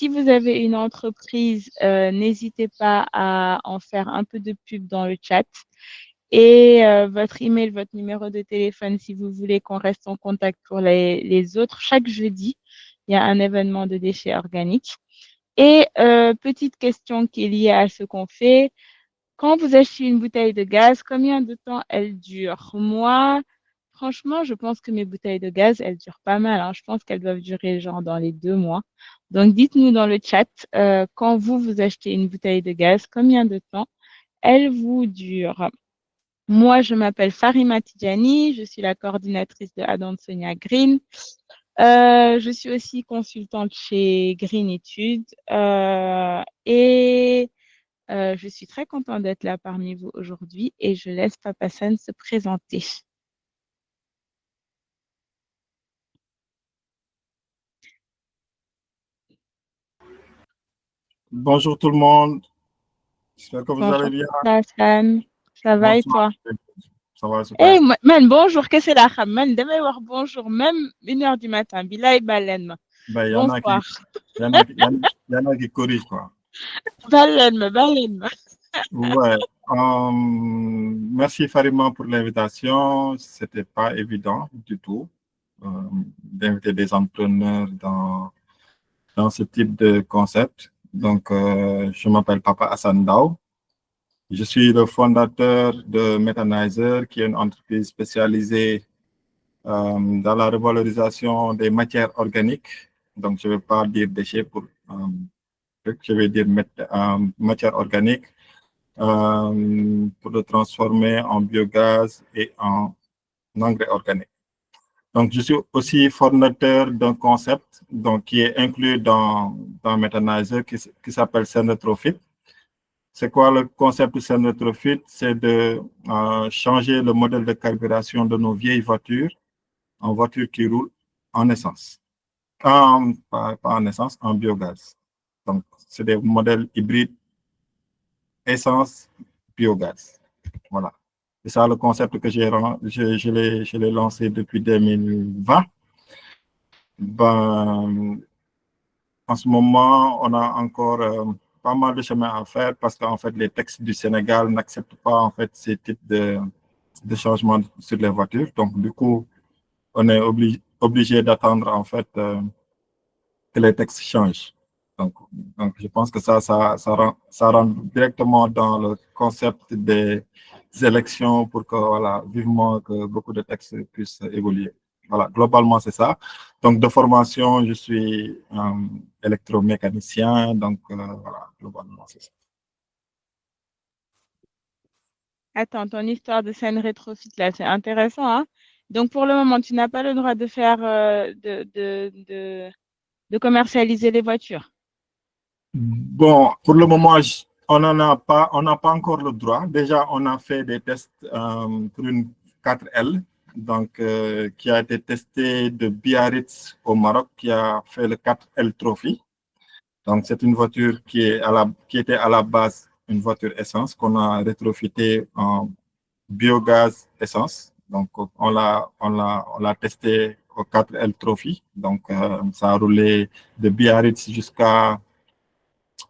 si vous avez une entreprise, n'hésitez pas à en faire un peu de pub dans le chat. Et votre email, votre numéro de téléphone, si vous voulez qu'on reste en contact pour les autres. Chaque jeudi, il y a un événement de déchets organiques. Et petite question qui est liée à ce qu'on fait. Quand vous achetez une bouteille de gaz, combien de temps elle dure? Moi, franchement, je pense que mes bouteilles de gaz, elles durent pas mal, hein. Je pense qu'elles doivent durer genre dans les 2 mois. Donc, dites-nous dans le chat, quand vous achetez une bouteille de gaz, combien de temps elle vous dure? Moi, je m'appelle Farima Tidjani, je suis la coordinatrice de Adam Sonia Green. Je suis aussi consultante chez Green Etudes et je suis très contente d'être là parmi vous aujourd'hui et je laisse Papa San se présenter. Bonjour tout le monde, j'espère que vous allez Bonjour bien. Papa San, ça va et Bonsoir, toi? ça va Hey, super. man, bonjour, qu'est-ce que c'est là? Man, demain voir bonjour, même 1 heure du matin. Bilay Balen. Ben, il y en a qui, Bonsoir. il y en a, qui- il y en a qui corrigent quoi. Balen. Ouais. Merci Farima pour l'invitation. C'était pas évident du tout d'inviter des entrepreneurs dans ce type de concept. Donc, je m'appelle Papa Hassan Dao. Je suis le fondateur de Metanizer, qui est une entreprise spécialisée dans la revalorisation des matières organiques. Donc, je ne vais pas dire déchets je vais dire matière organique pour le transformer en biogaz et en engrais organique. Donc, je suis aussi formateur d'un concept donc, qui est inclus dans Metanizer qui s'appelle Cernetrophyte. C'est quoi le concept de Cernetrophyte? C'est de changer le modèle de carburation de nos vieilles voitures en voitures qui roulent en essence. Pas en essence, en biogaz. Donc, c'est des modèles hybrides essence, biogaz. Voilà. C'est ça le concept que je l'ai lancé depuis 2020. Ben, en ce moment, on a encore pas mal de chemin à faire parce qu'en fait, les textes du Sénégal n'acceptent pas en fait ces types de changements sur les voitures. Donc, du coup, on est obligé d'attendre en fait que les textes changent. Donc, je pense que ça rentre directement dans le concept des élections pour que, voilà, vivement que beaucoup de textes puissent évoluer. Voilà, globalement, c'est ça. Donc, de formation, je suis électromécanicien. Donc, voilà, globalement, c'est ça. Attends, ton histoire de scène rétrofit là, c'est intéressant, hein? Donc pour le moment, tu n'as pas le droit de faire de commercialiser les voitures. Bon, pour le moment, on n'a pas encore le droit. Déjà, on a fait des tests pour une 4L, donc qui a été testée de Biarritz au Maroc, qui a fait le 4L Trophy. Donc, c'est une voiture qui était à la base une voiture essence qu'on a rétrofitée en biogaz essence. Donc, on l'a testé au 4L Trophy. Donc, ça a roulé de Biarritz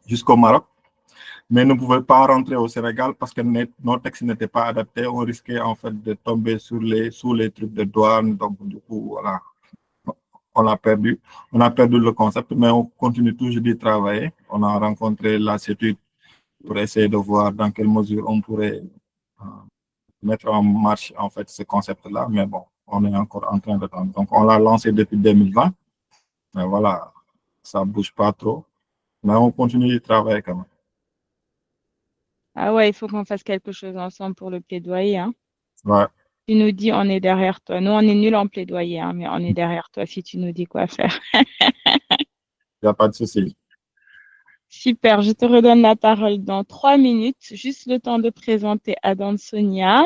jusqu'au Maroc, mais ne pouvait pas rentrer au Sénégal parce que nos textes n'étaient pas adaptés. On risquait en fait de tomber sous les trucs de douane. Donc, du coup, voilà, on l'a perdu. On a perdu le concept, mais on continue toujours d'y travailler. On a rencontré la CETUD pour essayer de voir dans quelle mesure on pourrait euh, mettre en marche en fait ce concept-là. Mais bon, on est encore en train d'attendre. Donc, on l'a lancé depuis 2020. Mais voilà, ça ne bouge pas trop. Mais on continue d'y travailler quand même. Ah ouais, il faut qu'on fasse quelque chose ensemble pour le plaidoyer, hein. Ouais, Tu nous dis, on est derrière toi. Nous, on est nuls en plaidoyer, hein, mais on est derrière toi si tu nous dis quoi faire. il n'y a pas de souci. Super, je te redonne la parole dans 3 minutes, juste le temps de présenter Adam Sonia.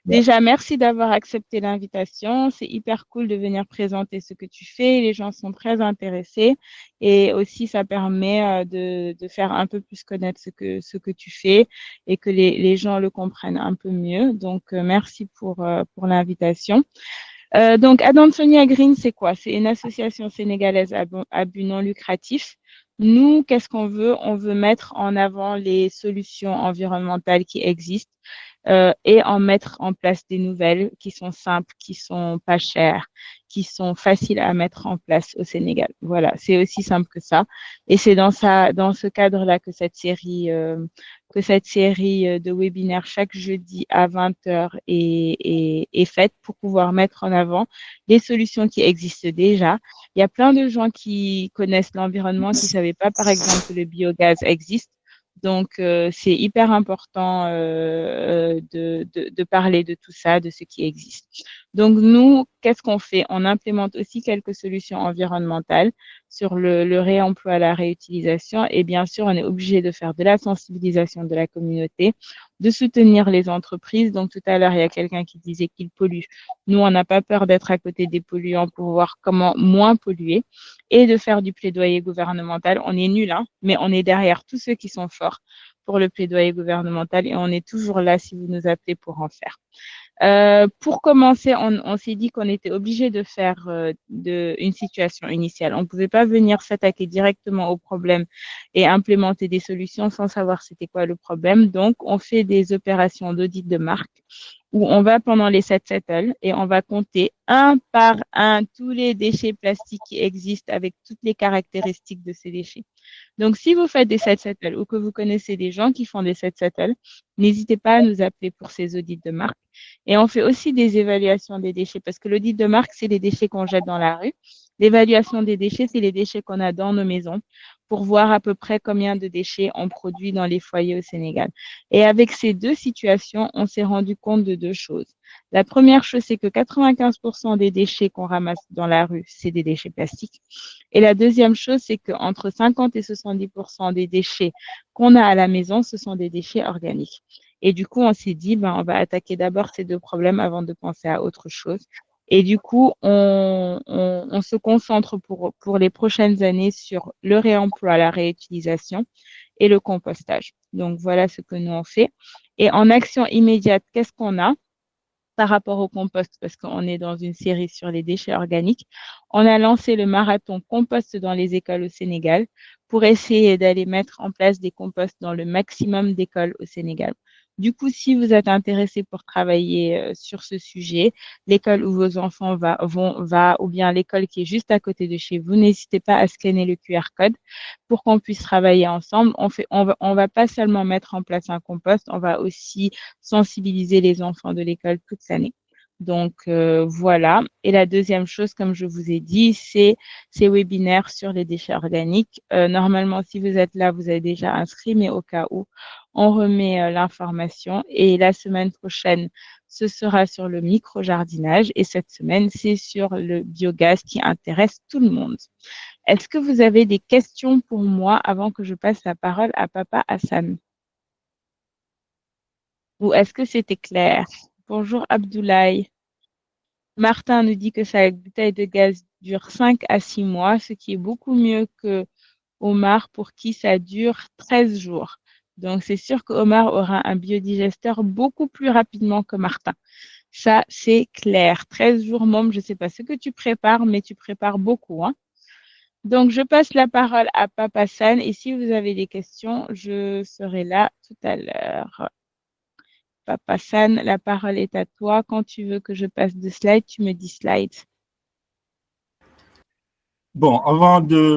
Ouais. Déjà, merci d'avoir accepté l'invitation. C'est hyper cool de venir présenter ce que tu fais. Les gens sont très intéressés et aussi ça permet de faire un peu plus connaître ce que tu fais et que les gens le comprennent un peu mieux. Donc, merci pour l'invitation. Donc, Adam Sonia Green, c'est quoi? C'est une association sénégalaise à but non lucratif. Nous, qu'est-ce qu'on veut? On veut mettre en avant les solutions environnementales qui existent et en mettre en place des nouvelles qui sont simples, qui sont pas chères, qui sont faciles à mettre en place au Sénégal. Voilà, c'est aussi simple que ça. Et c'est dans ce cadre-là que cette série de webinaires chaque jeudi à 20 heures est faite pour pouvoir mettre en avant les solutions qui existent déjà. Il y a plein de gens qui connaissent l'environnement, qui ne savaient pas, par exemple, que le biogaz existe. Donc, c'est hyper important de parler de tout ça, de ce qui existe. Donc, nous, qu'est-ce qu'on fait? On implémente aussi quelques solutions environnementales sur le réemploi, la réutilisation. Et bien sûr, on est obligé de faire de la sensibilisation de la communauté, de soutenir les entreprises. Donc, tout à l'heure, il y a quelqu'un qui disait qu'il pollue. Nous, on n'a pas peur d'être à côté des polluants pour voir comment moins polluer et de faire du plaidoyer gouvernemental. On est nul, hein, mais on est derrière tous ceux qui sont forts pour le plaidoyer gouvernemental et on est toujours là si vous nous appelez pour en faire. Pour commencer, on s'est dit qu'on était obligé de faire une situation initiale. On ne pouvait pas venir s'attaquer directement au problème et implémenter des solutions sans savoir c'était quoi le problème. Donc, on fait des opérations d'audit de marque où on va pendant les 7 settles et on va compter un par un tous les déchets plastiques qui existent avec toutes les caractéristiques de ces déchets. Donc, si vous faites des 7 settles ou que vous connaissez des gens qui font des 7 settles, n'hésitez pas à nous appeler pour ces audits de marque. Et on fait aussi des évaluations des déchets parce que l'audit de marque, c'est les déchets qu'on jette dans la rue. L'évaluation des déchets, c'est les déchets qu'on a dans nos maisons pour voir à peu près combien de déchets on produit dans les foyers au Sénégal. Et avec ces deux situations, on s'est rendu compte de deux choses. La première chose, c'est que 95% des déchets qu'on ramasse dans la rue, c'est des déchets plastiques. Et la deuxième chose, c'est qu'entre 50 et 70% des déchets qu'on a à la maison, ce sont des déchets organiques. Et du coup, on s'est dit, ben, on va attaquer d'abord ces deux problèmes avant de penser à autre chose. Et du coup, on se concentre pour les prochaines années sur le réemploi, la réutilisation et le compostage. Donc, voilà ce que nous on fait. Et en action immédiate, qu'est-ce qu'on a par rapport au compost? Parce qu'on est dans une série sur les déchets organiques. On a lancé le marathon compost dans les écoles au Sénégal pour essayer d'aller mettre en place des composts dans le maximum d'écoles au Sénégal. Du coup, si vous êtes intéressé pour travailler sur ce sujet, l'école où vos enfants va ou bien l'école qui est juste à côté de chez vous, n'hésitez pas à scanner le QR code pour qu'on puisse travailler ensemble. On va pas seulement mettre en place un compost, on va aussi sensibiliser les enfants de l'école toute l'année. Donc voilà. Et la deuxième chose, comme je vous ai dit, c'est ces webinaires sur les déchets organiques. Normalement, si vous êtes là, vous avez déjà inscrit, mais au cas où, on remet l'information. Et la semaine prochaine, ce sera sur le micro-jardinage. Et cette semaine, c'est sur le biogaz qui intéresse tout le monde. Est-ce que vous avez des questions pour moi avant que je passe la parole à Papa Hassan? Ou est-ce que c'était clair? Bonjour Abdoulaye. Martin nous dit que sa bouteille de gaz dure 5 à 6 mois, ce qui est beaucoup mieux que Omar pour qui ça dure 13 jours. Donc c'est sûr que Omar aura un biodigesteur beaucoup plus rapidement que Martin. Ça, c'est clair. 13 jours, Mom, je ne sais pas ce que tu prépares, mais tu prépares beaucoup, hein. Donc, je passe la parole à Papa San et si vous avez des questions, je serai là tout à l'heure. Papa San, la parole est à toi. Quand tu veux que je passe de slide, tu me dis slide. Bon,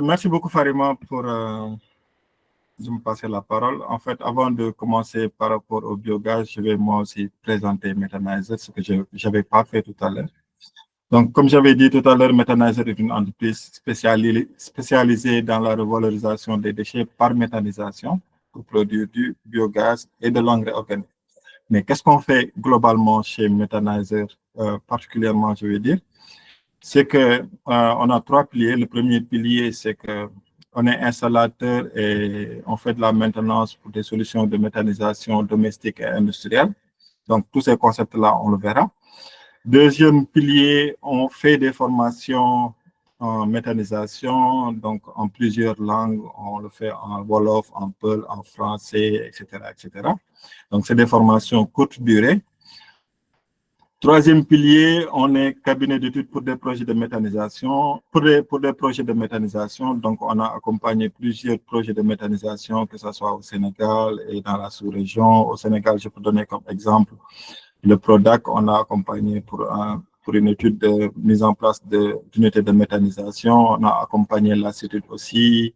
merci beaucoup Farima pour de me passer la parole. En fait, avant de commencer par rapport au biogaz, je vais moi aussi présenter Metanizer, ce que je n'avais pas fait tout à l'heure. Donc, comme j'avais dit tout à l'heure, Metanizer est une entreprise spécialisée dans la revalorisation des déchets par méthanisation pour produire du biogaz et de l'engrais organique. Mais qu'est-ce qu'on fait globalement chez Metanizer, particulièrement, je veux dire? C'est que on a trois piliers. Le premier pilier, c'est que on est installateur et on fait de la maintenance pour des solutions de méthanisation domestique et industrielle. Donc, tous ces concepts-là, on le verra. Deuxième pilier, on fait des formations en méthanisation, donc en plusieurs langues. On le fait en Wolof, en Peul, en français, etc., etc. Donc, c'est des formations courte durée Troisième pilier, on est cabinet d'études pour des projets de méthanisation. Pour des projets de méthanisation, donc on a accompagné plusieurs projets de méthanisation, que ce soit au Sénégal et dans la sous-région. Au Sénégal, je peux donner comme exemple le PRODAC, on a accompagné pour une étude de mise en place d'unités de méthanisation. On a accompagné la CETUD aussi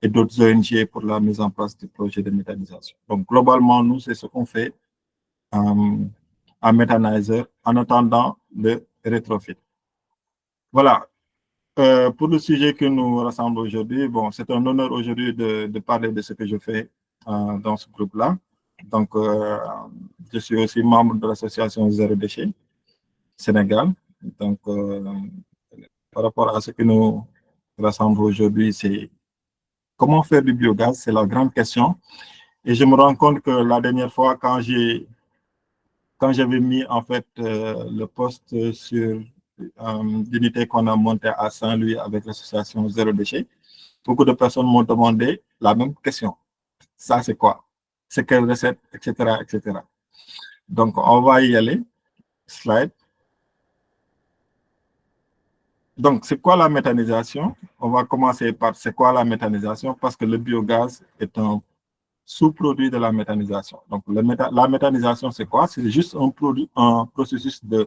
et d'autres ONG pour la mise en place du projet de méthanisation. Donc, globalement, nous, c'est ce qu'on fait en méthanizer en attendant le rétrofit. Voilà. Pour le sujet que nous rassemblons aujourd'hui, bon, c'est un honneur aujourd'hui de parler de ce que je fais dans ce groupe-là. Donc, je suis aussi membre de l'association Zéro Déchet Sénégal. Donc, par rapport à ce que nous rassemblons aujourd'hui, c'est comment faire du biogaz, c'est la grande question. Et je me rends compte que la dernière fois, quand j'avais mis en fait le poste sur l'unité qu'on a montée à Saint-Louis avec l'association Zéro Déchet, beaucoup de personnes m'ont demandé la même question. Ça, c'est quoi? C'est quelle recette, etc., etc. Donc, on va y aller. Slide. Donc, c'est quoi la méthanisation? On va commencer par c'est quoi la méthanisation parce que le biogaz est un sous-produit de la méthanisation. Donc, la méthanisation, c'est quoi? C'est juste un processus de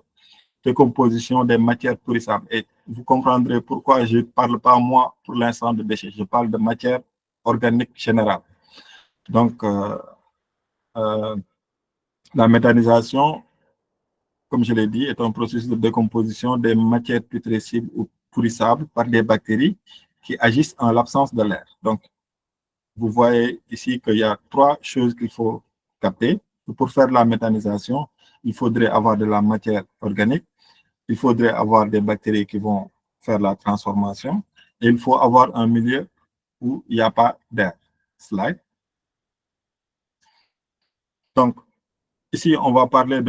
décomposition des matières pourrissables. Et vous comprendrez pourquoi je ne parle pas, moi, pour l'instant, de déchets. Je parle de matière organique générale. Donc, la méthanisation, comme je l'ai dit, est un processus de décomposition des matières putrescibles ou pourrissables par des bactéries qui agissent en l'absence de l'air. Donc, vous voyez ici qu'il y a trois choses qu'il faut capter. Pour faire la méthanisation, il faudrait avoir de la matière organique, il faudrait avoir des bactéries qui vont faire la transformation, et il faut avoir un milieu où il n'y a pas d'air. Slide. Donc, ici, on va parler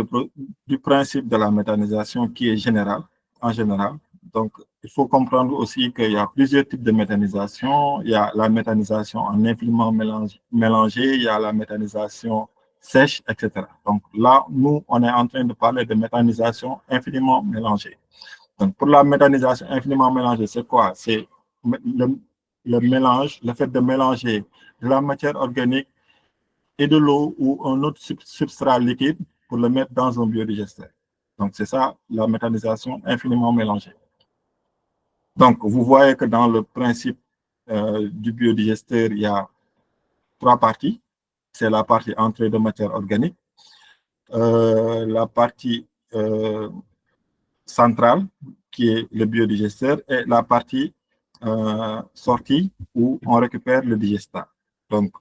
du principe de la méthanisation qui est général, en général. Donc, il faut comprendre aussi qu'il y a plusieurs types de méthanisation. Il y a la méthanisation en infiniment mélangé, il y a la méthanisation sèche, etc. Donc là, nous, on est en train de parler de méthanisation infiniment mélangée. Donc, pour la méthanisation infiniment mélangée, c'est quoi? C'est le mélange, le fait de mélanger de la matière organique et de l'eau ou un autre substrat liquide pour le mettre dans un biodigesteur. Donc, c'est ça, la méthanisation infiniment mélangée. Donc, vous voyez que dans le principe du biodigesteur, il y a trois parties. C'est la partie entrée de matière organique, la partie centrale, qui est le biodigesteur, et la partie sortie, où on récupère le digestat. Donc,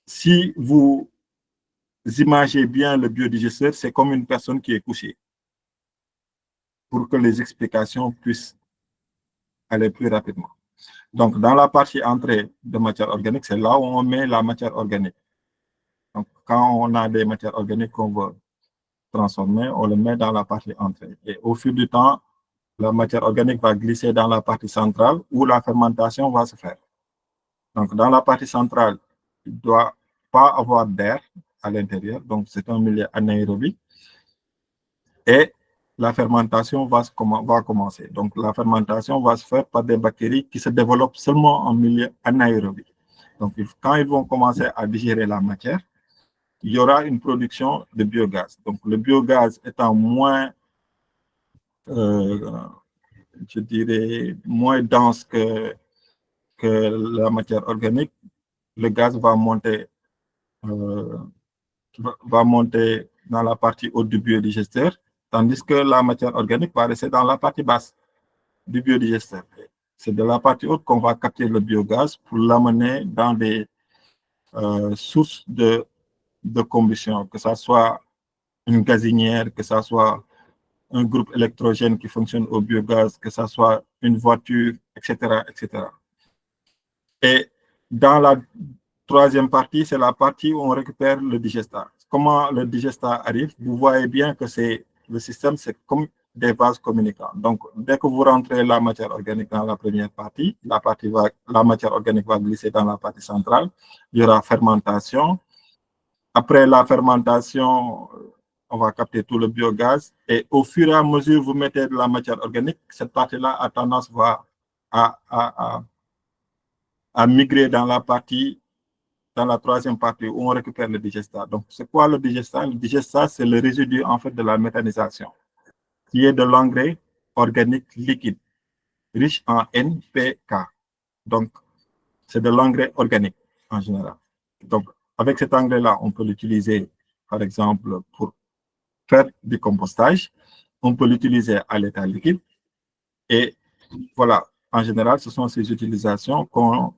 si vous imaginez bien le biodigesteur, c'est comme une personne qui est couchée, pour que les explications puissent aller plus rapidement. Donc, dans la partie entrée de matière organique, c'est là où on met la matière organique. Donc, quand on a des matières organiques qu'on veut transformer, on le met dans la partie entrée. Et au fil du temps, la matière organique va glisser dans la partie centrale où la fermentation va se faire. Donc, dans la partie centrale, il ne doit pas avoir d'air à l'intérieur. Donc, c'est un milieu anaérobie. Et la fermentation va commencer. Donc, la fermentation va se faire par des bactéries qui se développent seulement en milieu anaérobie. Donc, quand ils vont commencer à digérer la matière, il y aura une production de biogaz. Donc, le biogaz étant moins, je dirais, moins dense que la matière organique, le gaz va monter dans la partie haute du biodigesteur, tandis que la matière organique va rester dans la partie basse du biodigesteur. C'est de la partie haute qu'on va capter le biogaz pour l'amener dans des sources de combustion, que ce soit une gazinière, que ce soit un groupe électrogène qui fonctionne au biogaz, que ce soit une voiture, etc., etc. Et dans la troisième partie, c'est la partie où on récupère le digestat. Comment le digestat arrive? Vous voyez bien que le système, c'est comme des vases communicants. Donc, dès que vous rentrez la matière organique dans la première partie, la matière organique va glisser dans la partie centrale. Il y aura fermentation. Après la fermentation, on va capter tout le biogaz. Et au fur et à mesure, vous mettez de la matière organique, cette partie-là a tendance à migrer dans la troisième partie où on récupère le digestat. Donc, c'est quoi le digestat? Le digestat, c'est le résidu en fait de la méthanisation, qui est de l'engrais organique liquide, riche en NPK. Donc, c'est de l'engrais organique en général. Donc, avec cet engrais-là, on peut l'utiliser, par exemple, pour faire du compostage. On peut l'utiliser à l'état liquide. Et voilà, en général, ce sont ces utilisations qu'on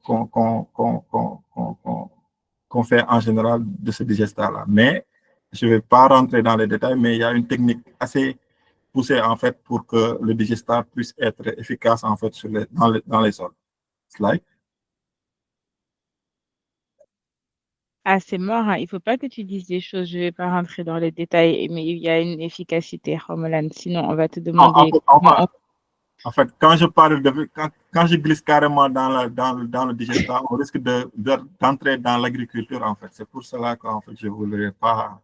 fait en général de ce digestat-là. Mais je ne vais pas rentrer dans les détails, mais il y a une technique assez poussée en fait pour que le digestat puisse être efficace en fait dans les sols. Slide. Ah, c'est mort, hein. Il faut pas que tu dises des choses, je vais pas rentrer dans les détails, mais il y a une efficacité, Romulan. Sinon, on va te Non, demander comment on... en fait, quand je parle quand je glisse carrément dans le digestat, on risque d'entrer dans l'agriculture, en fait. C'est pour cela qu'en fait, je ne voudrais pas.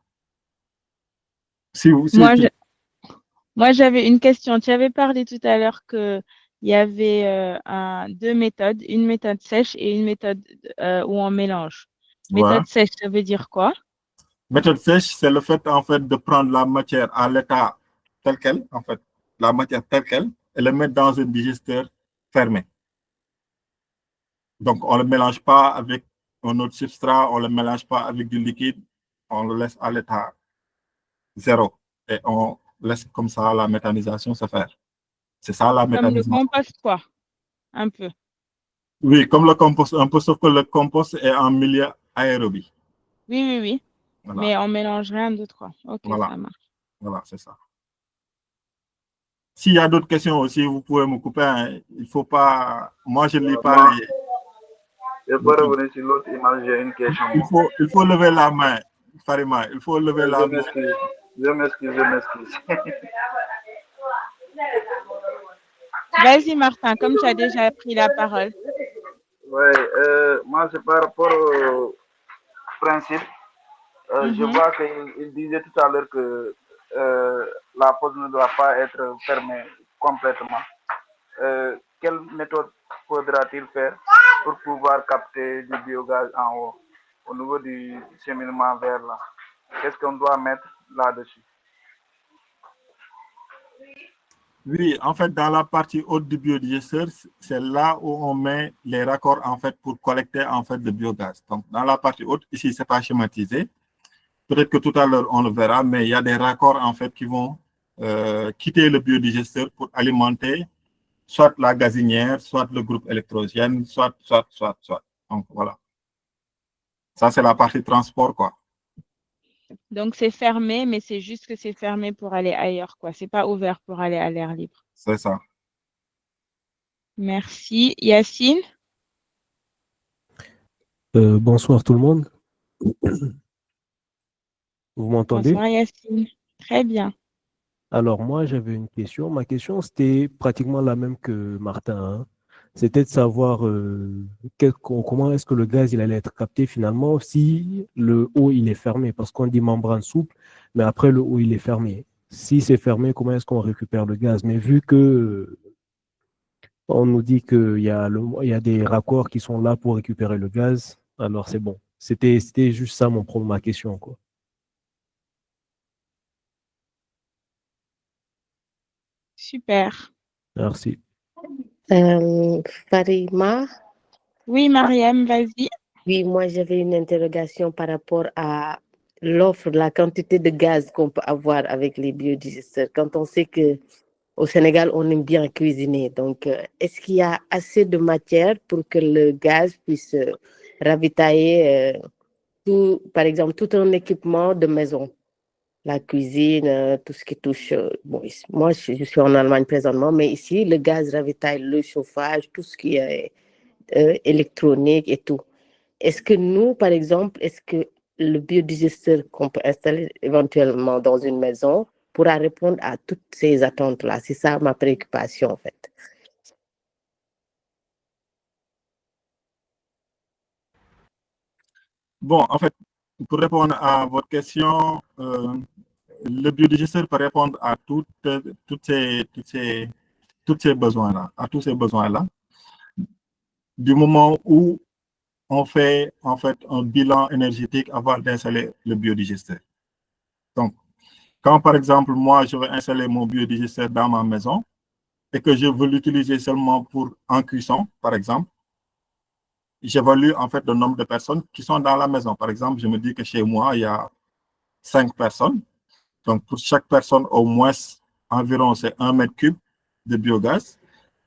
Si Moi, tu... moi, j'avais une question. Tu avais parlé tout à l'heure que il y avait deux méthodes, une méthode sèche et une méthode où on mélange. Ouais. Méthode sèche, ça veut dire quoi? Méthode sèche, c'est le fait, en fait, de prendre la matière à l'état tel quel, en fait, la matière telle quelle, et le mettre dans un digesteur fermé. Donc, on ne le mélange pas avec un autre substrat, on ne le mélange pas avec du liquide, on le laisse à l'état zéro. Et on laisse comme ça la méthanisation se faire. C'est ça la Comme le méthanisation. compost, quoi, un peu. Oui, comme le compost, un peu, sauf que le compost est en milieu aérobie. Oui, oui, oui. Voilà, Mais on mélange rien d'autre, quoi. Ok, voilà, ça marche. voilà, c'est ça. S'il y a d'autres questions aussi, vous pouvez me couper, hein. Il ne faut pas. Moi, je ne lis pas Moi, je les peux trucs. revenir sur l'autre image, j'ai une question. Il faut lever la main, Farima. Il faut lever Je la main. m'excuse, je m'excuse, je m'excuse. Vas-y, Martin, comme tu as déjà pris la parole. Ouais, moi, c'est par rapport au principe. Je Mhm. vois qu'il disait tout à l'heure que la pose ne doit pas être fermée complètement. Quelle méthode faudra-t-il faire pour pouvoir capter du biogaz en haut, au niveau du cheminement vers là? Qu'est-ce qu'on doit mettre là-dessus? Oui, en fait, dans la partie haute du biodigesteur, c'est là où on met les raccords en fait pour collecter en fait le biogaz. Donc, dans la partie haute, ici, c'est pas schématisé. Peut-être que tout à l'heure, on le verra, mais il y a des raccords en fait qui vont quitter le biodigesteur pour alimenter soit la gazinière, soit le groupe électrogène, soit. Donc, voilà. Ça, c'est la partie transport, quoi. Donc, c'est fermé, mais c'est juste que c'est fermé pour aller ailleurs, quoi. C'est pas ouvert pour aller à l'air libre. C'est ça. Merci. Yacine? Bonsoir tout le monde. Vous m'entendez? Bonsoir, Yacine. Très bien. Alors moi, j'avais une question. Ma question, c'était pratiquement la même que Martin, hein. C'était de savoir comment est-ce que le gaz il allait être capté finalement si le haut il est fermé. Parce qu'on dit membrane souple, mais après le haut il est fermé. Si c'est fermé, comment est-ce qu'on récupère le gaz? Mais vu que on nous dit il y a des raccords qui sont là pour récupérer le gaz, alors c'est bon. C'était juste ça ma question, quoi. Super. Merci. Euh, Farima, Oui, Mariam, vas-y. oui, moi j'avais une interrogation par rapport à l'offre, la quantité de gaz qu'on peut avoir avec les biodigesteurs. Quand on sait que au Sénégal, on aime bien cuisiner, donc est-ce qu'il y a assez de matière pour que le gaz puisse ravitailler tout, par exemple, tout un équipement de maison? La cuisine, tout ce qui touche. Bon, moi, je suis en Allemagne présentement, mais ici, le gaz ravitaille le chauffage, tout ce qui est électronique et tout. Est-ce que nous, par exemple, est-ce que le biodigesteur qu'on peut installer éventuellement dans une maison pourra répondre à toutes ces attentes-là? C'est ça ma préoccupation, en fait. Bon, en fait, pour répondre à votre question, le biodigesteur peut répondre à tous ces besoins-là, à tous ces besoins-là, du moment où on fait en fait un bilan énergétique avant d'installer le biodigesteur. Donc, quand par exemple, moi, je vais installer mon biodigesteur dans ma maison et que je veux l'utiliser seulement en cuisson, par exemple, j'évalue en fait le nombre de personnes qui sont dans la maison. Par exemple, je me dis que chez moi, il y a 5 personnes. Donc, pour chaque personne, au moins, environ, c'est 1 mètre cube de biogaz.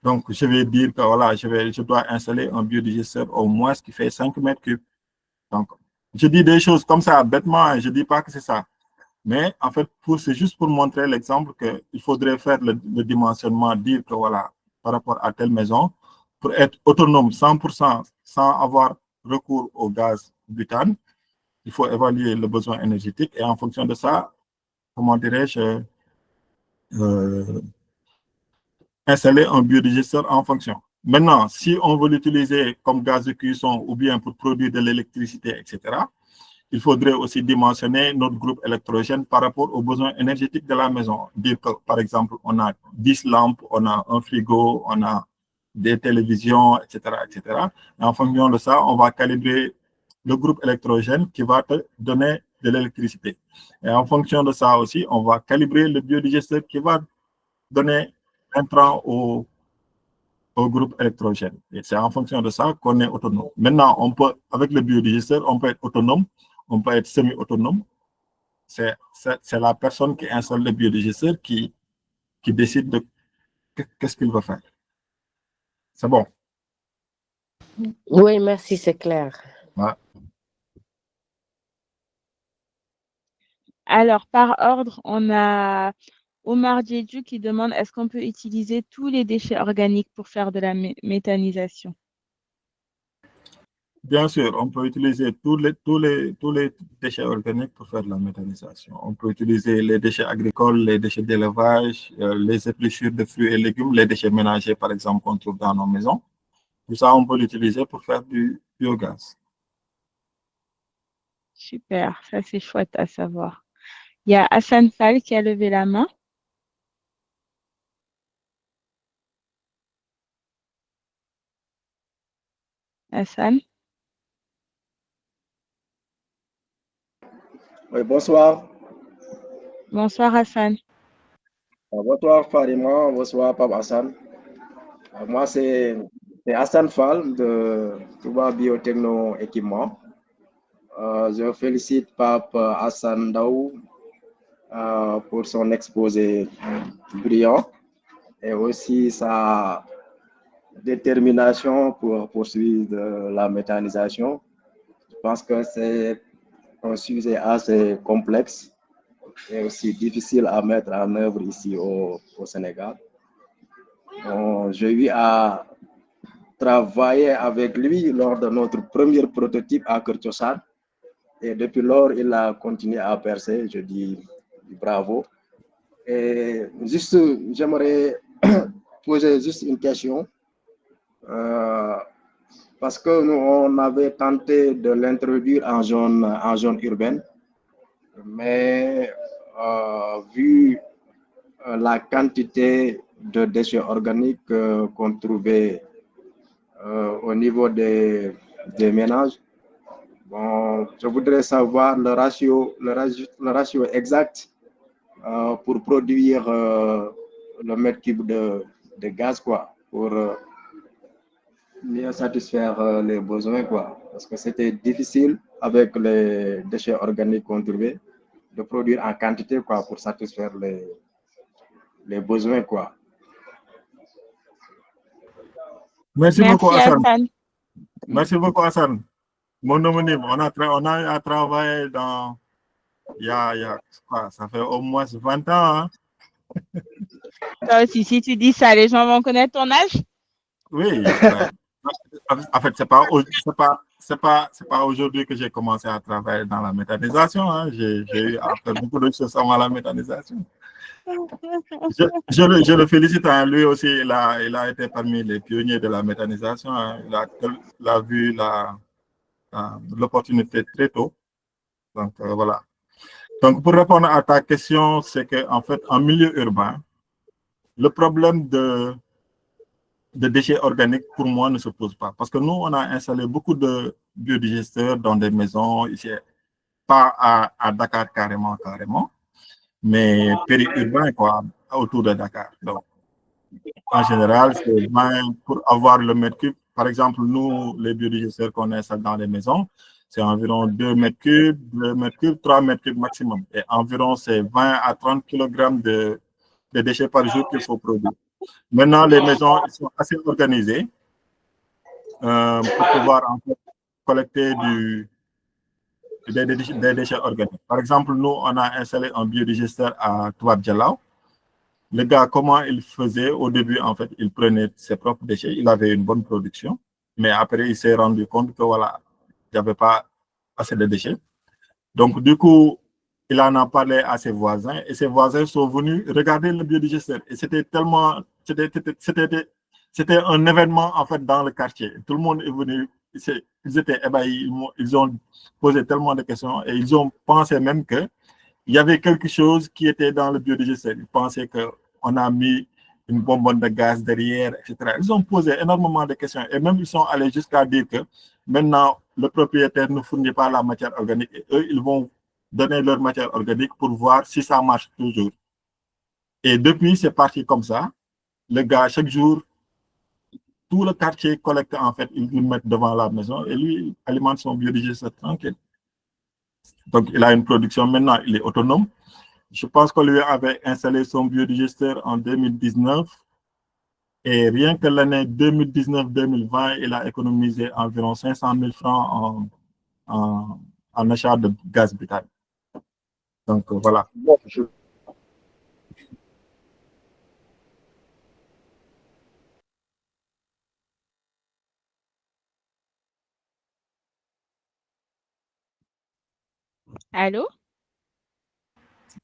Donc, je vais dire que voilà, je dois installer un biodigesteur au moins qui fait 5 mètres cubes. Donc, je dis des choses comme ça, bêtement, je ne dis pas que c'est ça. Mais en fait, c'est juste pour montrer l'exemple qu'il faudrait faire le dimensionnement, dire que voilà, par rapport à telle maison, pour être autonome 100% sans avoir recours au gaz butane, il faut évaluer le besoin énergétique et en fonction de ça, comment dirais-je, installer un biodigesteur en fonction. Maintenant, si on veut l'utiliser comme gaz de cuisson ou bien pour produire de l'électricité, etc., il faudrait aussi dimensionner notre groupe électrogène par rapport aux besoins énergétiques de la maison. Dire que, par exemple, on a 10 lampes, on a un frigo, on a des télévisions, etc., etc. Et en fonction de ça, on va calibrer le groupe électrogène qui va te donner de l'électricité. Et en fonction de ça aussi, on va calibrer le biodigesteur qui va donner intrant au groupe électrogène. Et c'est en fonction de ça qu'on est autonome. Maintenant, avec le biodigesteur, on peut être autonome, on peut être semi-autonome. C'est la personne qui installe le biodigesteur qui décide de qu'est-ce qu'il va faire. C'est bon? Oui, merci, c'est clair. Ouais. Alors, par ordre, on a Omar Djedju qui demande est-ce qu'on peut utiliser tous les déchets organiques pour faire de la méthanisation? Bien sûr, on peut utiliser tous les déchets organiques pour faire de la méthanisation. On peut utiliser les déchets agricoles, les déchets d'élevage, les épluchures de fruits et légumes, les déchets ménagers, par exemple, qu'on trouve dans nos maisons. Tout ça, on peut l'utiliser pour faire du biogaz. Super, ça c'est chouette à savoir. Il y a Hassan Fall qui a levé la main. Hassan? Oui, bonsoir. Bonsoir Hassan. Bonsoir Farima, bonsoir Pape Hassan. Moi, c'est Hassan Fall de Touba Biotechno Équipement. Je félicite Pape Hassan Daou pour son exposé brillant et aussi sa détermination pour poursuivre la méthanisation. Je pense que c'est un sujet assez complexe et aussi difficile à mettre en œuvre ici au Sénégal. J'ai eu à travailler avec lui lors de notre premier prototype à Kertiosan et depuis lors, il a continué à percer. Je dis bravo. Et juste, j'aimerais poser juste une question parce que nous, on avait tenté de l'introduire en zone urbaine, mais vu la quantité de déchets organiques qu'on trouvait au niveau des ménages. Bon, je voudrais savoir le ratio exact pour produire le mètre cube de gaz, quoi, pour mieux satisfaire les besoins, quoi. Parce que c'était difficile avec les déchets organiques qu'on trouvait de produire en quantité, quoi, pour satisfaire les besoins, quoi. Merci beaucoup, Hassan. Merci beaucoup, Hassan. Mon homonyme, on a travaillé il y a quoi, ça fait au moins 20 ans. Hein? Toi aussi, si tu dis ça, les gens vont connaître ton âge? Oui. Ben, en fait, c'est pas aujourd'hui que j'ai commencé à travailler dans la méthanisation. Hein. J'ai eu à faire beaucoup de choses avant la méthanisation. Je le félicite, hein. Lui aussi, il a été parmi les pionniers de la méthanisation. Hein. Il a vu l'opportunité très tôt. Donc, voilà. Donc, pour répondre à ta question, c'est qu'en fait, en milieu urbain, le problème de déchets organiques, pour moi, ne se pose pas. Parce que nous, on a installé beaucoup de biodigesteurs dans des maisons, ici, pas à Dakar carrément, mais périurbain, quoi, autour de Dakar. Donc, en général, c'est 20 pour avoir le mètre cube. Par exemple, nous, les biodigesteurs qu'on installe dans les maisons, c'est environ 2 mètres cubes, 3 mètres cubes maximum. Et environ, c'est 20 à 30 kg de déchets par jour qu'il faut produire. Maintenant, les maisons ils sont assez organisées pour pouvoir en fait, collecter des déchets organiques. Par exemple, nous, on a installé un biodigesteur à Touab Djalao. Le gars, comment il faisait au début, en fait, il prenait ses propres déchets, il avait une bonne production, mais après, il s'est rendu compte que voilà, il n'y avait pas assez de déchets. Donc, du coup, il en a parlé à ses voisins et ses voisins sont venus regarder le biodigesteur. Et c'était tellement, c'était un événement, en fait, dans le quartier. Tout le monde est venu, ils étaient ébahis, ils ont posé tellement de questions et ils ont pensé même que il y avait quelque chose qui était dans le biodigesteur. Ils pensaient qu'on a mis une bonbonne de gaz derrière, etc. Ils ont posé énormément de questions et même ils sont allés jusqu'à dire que maintenant, le propriétaire ne fournit pas la matière organique et eux, ils vont donner leur matière organique pour voir si ça marche toujours. Et depuis, c'est parti comme ça. Le gars, chaque jour, tout le quartier collecte, en fait, ils le mettent devant la maison et lui, il alimente son biodigesteur tranquille. Donc, il a une production maintenant, il est autonome. Je pense qu'on lui avait installé son biodigesteur en 2019 et rien que l'année 2019-2020, il a économisé environ 500 000 francs en achat de gaz butane. Donc voilà. Allô?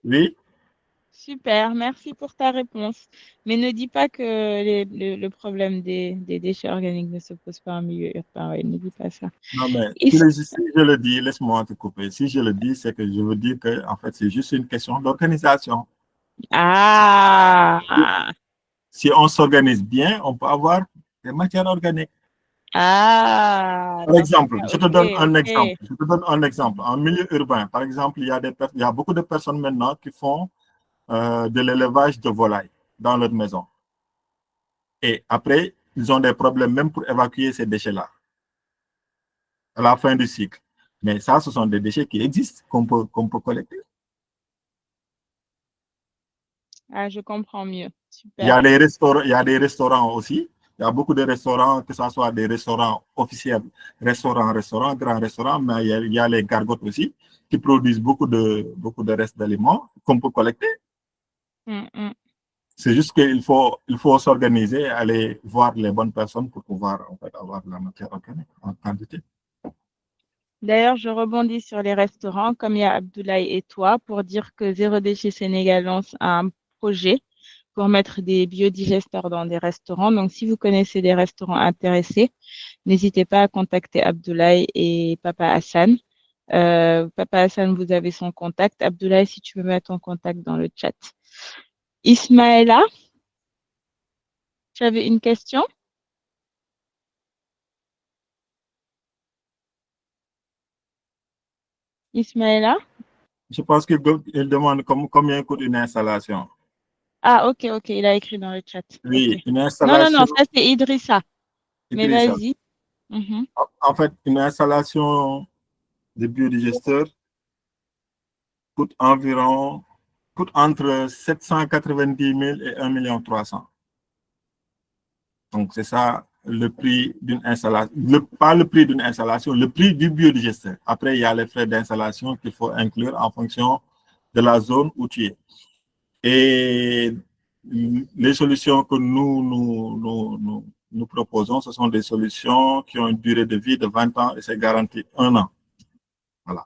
Oui. Super, merci pour ta réponse. Mais ne dis pas que le problème des déchets organiques ne se pose pas en milieu urbain. Ouais, ne dis pas ça. Non, mais Is- si je le dis, laisse-moi te couper. Si je le dis, c'est que je veux dire que en fait, c'est juste une question d'organisation. Ah, Si on s'organise bien, on peut avoir des matières organiques. ah, Par dans ce exemple, cas, je te ok, donne un exemple. ok. Je te donne un exemple. En milieu urbain, par exemple, il y a beaucoup de personnes maintenant qui font de l'élevage de volailles dans leur maison. Et après, ils ont des problèmes même pour évacuer ces déchets-là à la fin du cycle. Mais ça, ce sont des déchets qui existent, qu'on peut collecter. Ah, je comprends mieux. Il y Super. a il y a des restaurants aussi. Il y a beaucoup de restaurants, que ce soit des restaurants officiels, restaurants, grands restaurants, mais il y a les gargotes aussi qui produisent beaucoup de restes d'aliments qu'on peut collecter. Mm, mm. C'est juste il faut s'organiser, aller voir les bonnes personnes pour pouvoir en fait, avoir la matière organique en quantité. D'ailleurs, je rebondis sur les restaurants, comme il y a Abdoulaye et toi, pour dire que Zéro Déchet Sénégal lance un projet pour mettre des biodigesteurs dans des restaurants. Donc, si vous connaissez des restaurants intéressés, n'hésitez pas à contacter Abdoulaye et Papa Hassan. Papa Hassan, vous avez son contact. Abdoulaye, si tu veux mettre ton contact dans le chat. Ismaëla, tu avais une question? Ismaëla? Je pense qu'il demande combien coûte une installation. Ah, ok, ok, il a écrit dans le chat. Ok. Oui, une Non, non, non, installation, ça c'est Idrissa. Mais Idrissa. vas-y. Mhm. En fait, une installation de biodigesteur coûte coûte entre 790 000 et 1,3 million. Donc, c'est ça le prix d'une installation. Pas le prix d'une installation, le prix du biodigesteur. Après, il y a les frais d'installation qu'il faut inclure en fonction de la zone où tu es. Et les solutions que nous proposons, ce sont des solutions qui ont une durée de vie de 20 ans et c'est garanti 1 an. Voilà.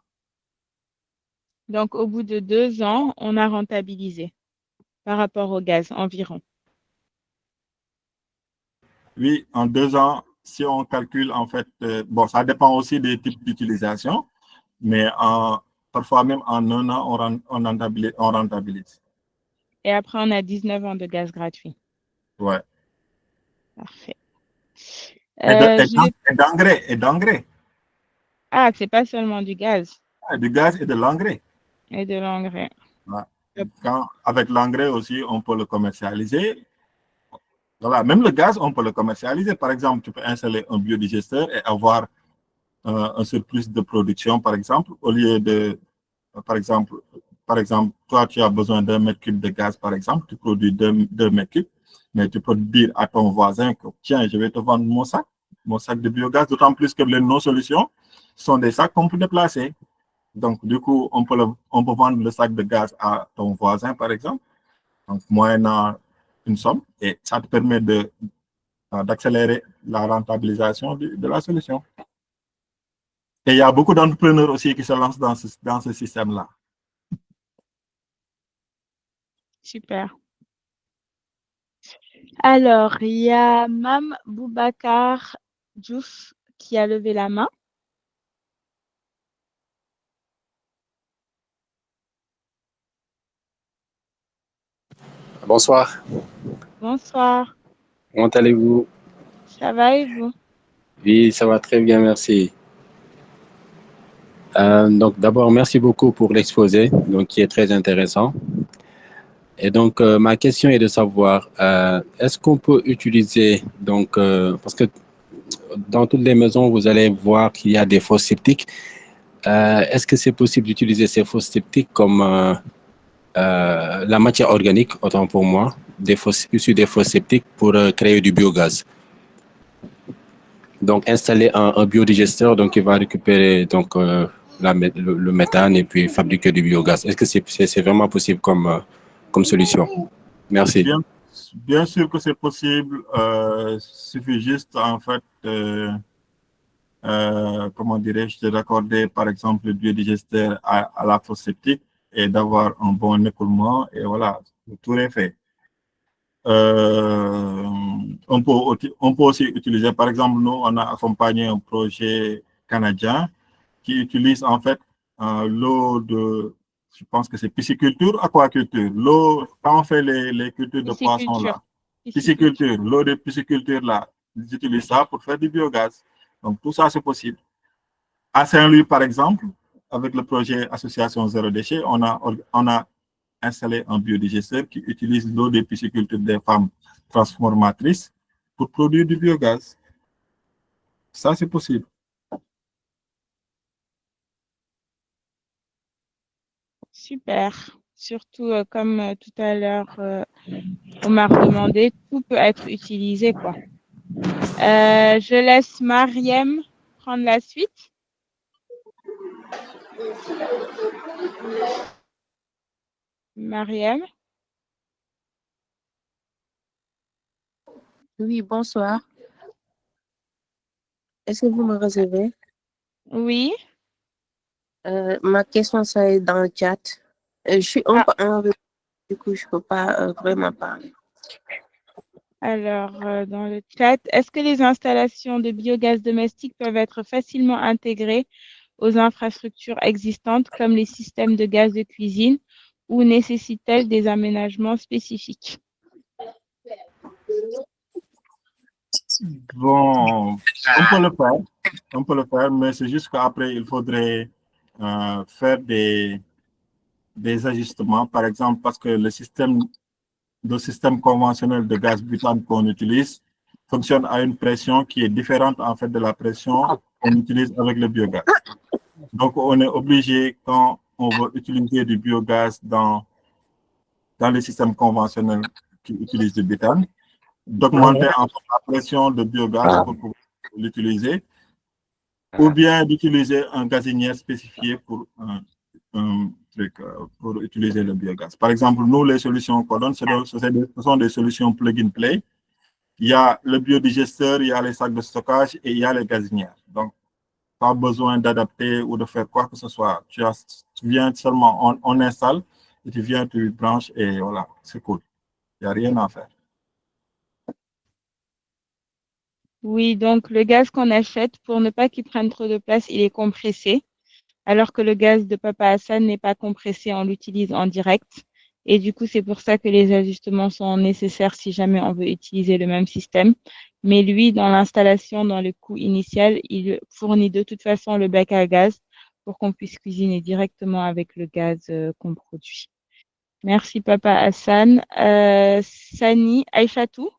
Donc, au bout de 2 ans, on a rentabilisé par rapport au gaz environ. Oui, en 2 ans, si on calcule, en fait, bon, ça dépend aussi des types d'utilisation, mais parfois même en un an, on rentabilise. Et après, on a 19 ans de gaz gratuit. Ouais. Parfait. Et d'engrais. Ah, c'est pas seulement du gaz. Du gaz et de l'engrais. Et de l'engrais. Ouais. Avec l'engrais aussi, on peut le commercialiser. Voilà, même le gaz, on peut le commercialiser. Par exemple, tu peux installer un biodigesteur et avoir un surplus de production, par exemple, au lieu de, par exemple, toi, tu as besoin d'un mètre cube de gaz, par exemple, tu produis 2 mètres cubes, mais tu peux dire à ton voisin que, tiens, je vais te vendre mon sac de biogaz, d'autant plus que nos solutions sont des sacs qu'on peut déplacer. Donc, du coup, on peut vendre le sac de gaz à ton voisin, par exemple, donc moyennant une somme, et ça te permet d'accélérer la rentabilisation de la solution. Et il y a beaucoup d'entrepreneurs aussi qui se lancent dans ce système-là. Super. Alors, il y a Mam Boubacar Diouf qui a levé la main. Bonsoir. Bonsoir. Comment allez-vous? Ça va et vous? Oui, ça va très bien, merci. Donc, d'abord, merci beaucoup pour l'exposé, donc qui est très intéressant. Et donc, ma question est de savoir, est-ce qu'on peut utiliser, donc, parce que dans toutes les maisons, vous allez voir qu'il y a des fosses septiques. Est-ce que c'est possible d'utiliser ces fosses septiques comme la matière organique, autant pour moi, issues des fosses septiques pour créer du biogaz? Donc, installer un biodigesteur donc, qui va récupérer donc, le méthane et puis fabriquer du biogaz. Est-ce que c'est vraiment possible comme solution? Merci. Bien sûr que c'est possible. Il suffit juste, en fait, comment dirais-je, de raccorder, par exemple, le biodigesteur à la fosse septique et d'avoir un bon écoulement. Et voilà, tout est fait. On peut aussi utiliser, par exemple, nous, on a accompagné un projet canadien qui utilise en fait l'eau de, je pense que c'est pisciculture, aquaculture. L'eau, quand on fait les cultures de poissons là, pisciculture, l'eau de pisciculture là, ils utilisent ça pour faire du biogaz. Donc tout ça, c'est possible. À Saint-Louis, par exemple, avec le projet Association Zéro Déchet, on a installer un biodigesteur qui utilise l'eau des piscicultures des femmes transformatrices pour produire du biogaz. Ça, c'est possible. Super. Surtout, comme tout à l'heure, on m'a redemandé, tout peut être utilisé, quoi. Je laisse Mariem prendre la suite. Mariem. Oui, bonsoir. Est-ce que vous me recevez? Oui. Ma question, c'est dans le chat. Je suis un peu enrhumée, du coup, je ne peux pas vraiment parler. Alors, dans le chat, est-ce que les installations de biogaz domestique peuvent être facilement intégrées aux infrastructures existantes comme les systèmes de gaz de cuisine ou nécessitent-elles des aménagements spécifiques? Bon, on peut le faire, mais c'est juste qu'après, il faudrait faire des ajustements, par exemple, parce que le système conventionnel de gaz butane qu'on utilise fonctionne à une pression qui est différente en fait de la pression qu'on utilise avec le biogaz. Donc, on est obligé, quand on veut utiliser du biogaz dans les systèmes conventionnels qui utilisent du butane, d'augmenter en fait la pression de biogaz pour pouvoir l'utiliser, ou bien d'utiliser un gazinière spécifié pour pour utiliser le biogaz. Par exemple, nous, les solutions qu'on donne, ce sont des solutions plug-and-play. Il y a le biodigesteur, il y a les sacs de stockage et il y a les gazinières. Donc, pas besoin d'adapter ou de faire quoi que ce soit. Tu viens seulement, on installe, et tu viens, tu branches et voilà, c'est cool. Il n'y a rien à faire. Oui, donc le gaz qu'on achète, pour ne pas qu'il prenne trop de place, il est compressé. alors que le gaz de Papa Hassan n'est pas compressé, on l'utilise en direct. Et du coup, c'est pour ça que les ajustements sont nécessaires si jamais on veut utiliser le même système. Mais lui, dans l'installation, dans le coût initial, il fournit de toute façon le bac à gaz pour qu'on puisse cuisiner directement avec le gaz qu'on produit. Merci, Papa Hassan. Sani, Aïchatou,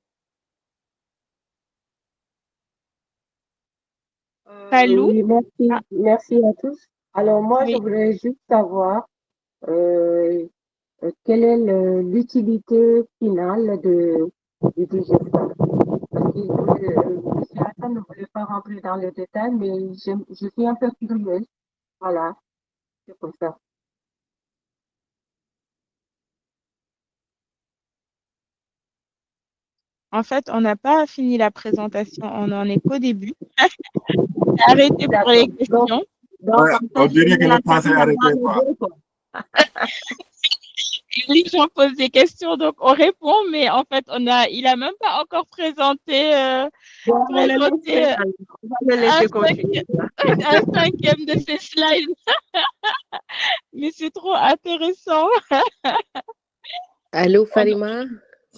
Palou. Oui, merci, Ah, merci à tous. Alors moi, je oui. voudrais juste savoir euh, quelle est l'utilité finale du digesteur. Parce que M. Hassan ne voulait pas rentrer dans les détails, mais je suis un peu curieuse. Voilà, c'est pour ça. En fait, on n'a pas fini la présentation, on n'en est qu'au début. Arrêtez pour les D'accord. questions. Donc Ouais, comme on ça, je dirait que mets le la temps s'est personne arrêté, dans quoi. les deux, quoi. Les gens posent des questions, donc on répond, mais en fait, il a même pas encore présenté, Bon, on va le laisser, présenté alors. On va le un laisser continuer. un cinquième de ses slides. Mais c'est trop intéressant. Allô, On- Farima?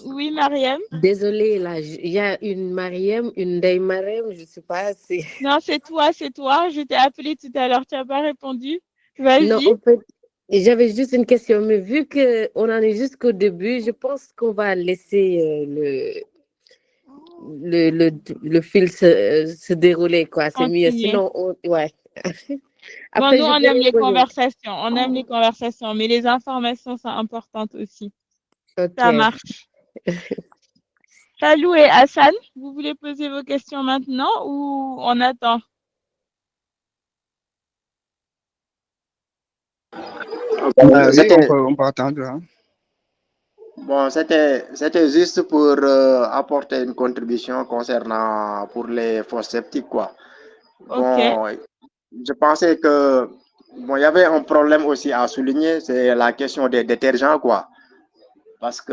Oui, Mariam? Désolée, là, il y a une Mariam, une Ndeye Mariam, je sais pas, c'est... Non, c'est toi, c'est toi. Je t'ai appelé tout à l'heure, tu n'as pas répondu. Non, Vas-y. en fait, j'avais juste une question, mais vu qu'on en est jusqu'au début, je pense qu'on va laisser le fil se dérouler, quoi. C'est mieux. Continuez. Sinon, ouais. Bon, Après, nous, je on peux aime les reposer. conversations. On aime les conversations, mais les informations sont importantes aussi. Ok. Ça marche. Salou et Hassan, vous voulez poser vos questions maintenant ou on attend? Oui, C'était on peut attendre. Hein. bon, c'était juste pour apporter une contribution concernant pour les fosses septiques, quoi. Ok. Bon, je pensais que bon, il y avait un problème aussi à souligner, c'est la question des détergents, quoi. Parce que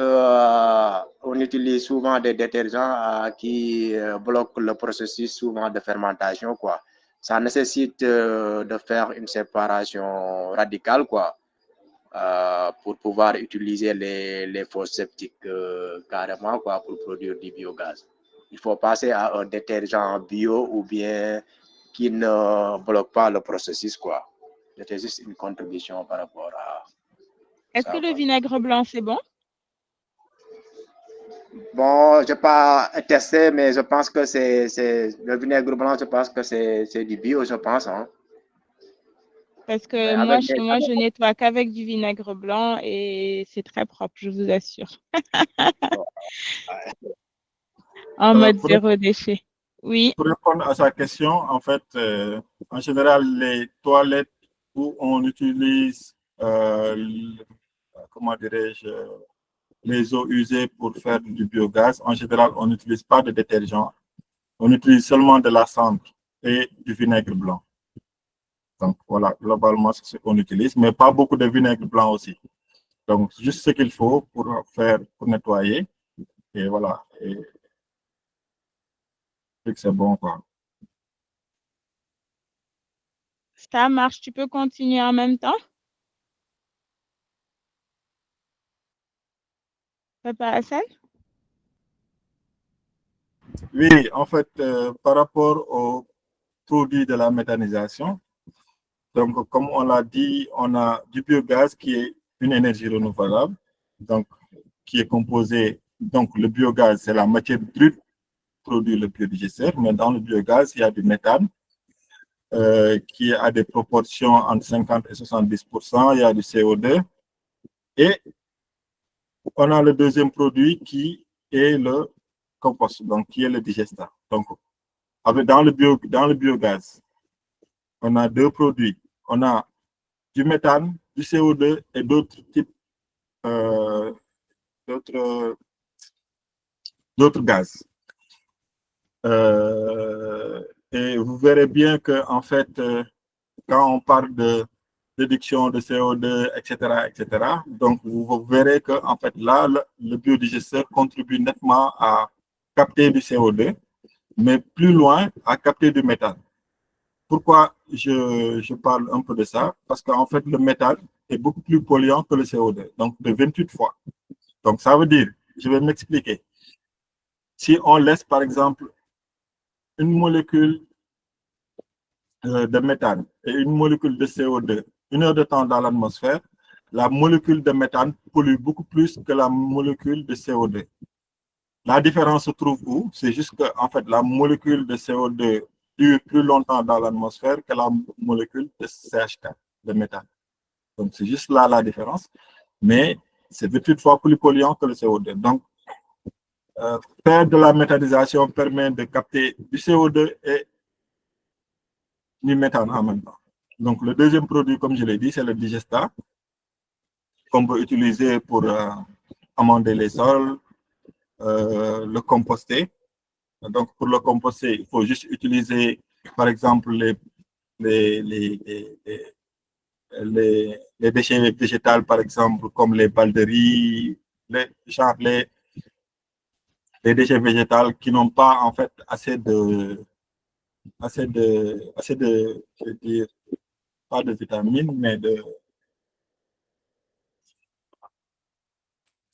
on utilise souvent des détergents qui bloquent le processus souvent de fermentation, quoi. Ça nécessite de faire une séparation radicale, quoi, pour pouvoir utiliser les fosses septiques carrément, quoi, pour produire du biogaz. Il faut passer à un détergent bio ou bien qui ne bloque pas le processus, quoi. C'était juste une contribution par rapport à Est-ce que ça, le quoi. vinaigre blanc, c'est bon? Bon, je n'ai pas testé, mais je pense que c'est le vinaigre blanc, je pense que c'est du bio, je pense. Hein. Parce Mais que moi, avec chez des... moi, je nettoie qu'avec du vinaigre blanc et c'est très propre, je vous assure. En mode Pour zéro déchet. Oui, pour répondre à sa question, en fait, en général, les toilettes où on utilise, comment dirais-je, les eaux usées pour faire du biogaz, en général, on n'utilise pas de détergent. On utilise seulement de la cendre et du vinaigre blanc. Donc, voilà, globalement, c'est ce qu'on utilise, mais pas beaucoup de vinaigre blanc aussi. Donc, juste ce qu'il faut pour nettoyer. Et voilà. Et c'est bon, quoi. ça marche. Tu peux continuer en même temps, Papa Hassan? Oui, en fait, par rapport aux produits de la méthanisation, donc, comme on l'a dit, on a du biogaz qui est une énergie renouvelable, donc qui est composé, donc le biogaz, c'est la matière brute produit le biodigesteur, mais dans le biogaz, il y a du méthane qui a des proportions entre 50 et 70%, il y a du CO2, et on a le deuxième produit qui est le compost, donc qui est le digestat. Donc, dans le biogaz, on a deux produits. On a du méthane, du CO2 et d'autres types, euh, d'autres gaz. Et vous verrez bien que, en fait, quand on parle de réduction de CO2, etc., donc vous verrez que, en fait, là, le biodigesteur contribue nettement à capter du CO2, mais plus loin, à capter du méthane. Pourquoi je parle un peu de ça? Parce qu'en fait, le méthane est beaucoup plus polluant que le CO2, donc de 28 fois. Donc, ça veut dire, je vais m'expliquer. Si on laisse, par exemple, une molécule de méthane et une molécule de CO2 une heure de temps dans l'atmosphère, la molécule de méthane pollue beaucoup plus que la molécule de CO2. La différence se trouve où? C'est juste que, en fait, la molécule de CO2 dure plus longtemps dans l'atmosphère que la molécule de CH4, de méthane. Donc, c'est juste là la différence. Mais c'est 28 fois plus polluant que le CO2. Donc, faire de la méthanisation permet de capter du CO2 et du méthane en même temps. Donc, le deuxième produit, comme je l'ai dit, c'est le digestat qu'on peut utiliser pour amender les sols, le composter. Donc, pour le composter, il faut juste utiliser, par exemple, les déchets végétaux, par exemple, comme les balles de riz, les déchets végétaux qui n'ont pas, en fait, assez de, je veux dire, pas de vitamines, mais de,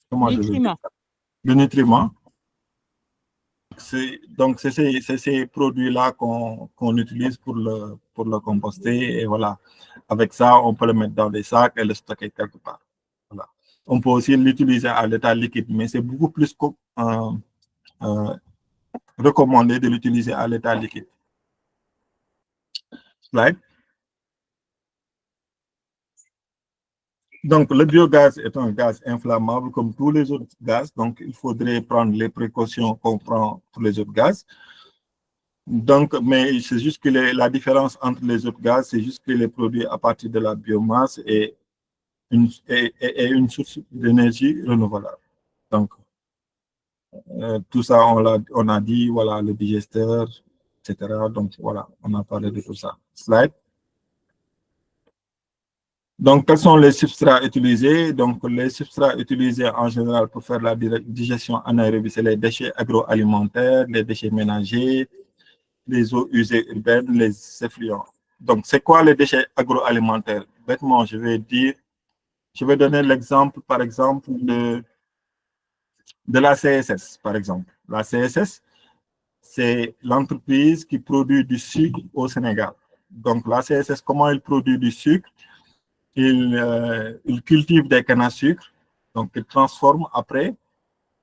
comment je veux dire, de nutriments. Donc, c'est ces produits-là qu'on utilise pour le composter. Et voilà, avec ça, on peut le mettre dans des sacs et le stocker quelque part. Voilà. On peut aussi l'utiliser à l'état liquide, mais c'est beaucoup plus recommandé de l'utiliser à l'état liquide. Slide. Donc, le biogaz est un gaz inflammable comme tous les autres gaz. Donc, il faudrait prendre les précautions qu'on prend pour les autres gaz. Donc, mais c'est juste que la différence entre les autres gaz, c'est juste qu'il est produit à partir de la biomasse et une source d'énergie renouvelable. Donc, tout ça, on a dit, voilà, le digesteur, etc. Donc, voilà, on a parlé de tout ça. Slide. Donc, quels sont les substrats utilisés? Donc, les substrats utilisés en général pour faire la digestion anaérobie, c'est les déchets agroalimentaires, les déchets ménagers, les eaux usées urbaines, les effluents. Donc, c'est quoi les déchets agroalimentaires? Bêtement, je vais donner l'exemple, par exemple, de la CSS, par exemple. La CSS, c'est l'entreprise qui produit du sucre au Sénégal. Donc, la CSS, comment il produit du sucre? Il cultive des cannes à sucre, donc il transforme après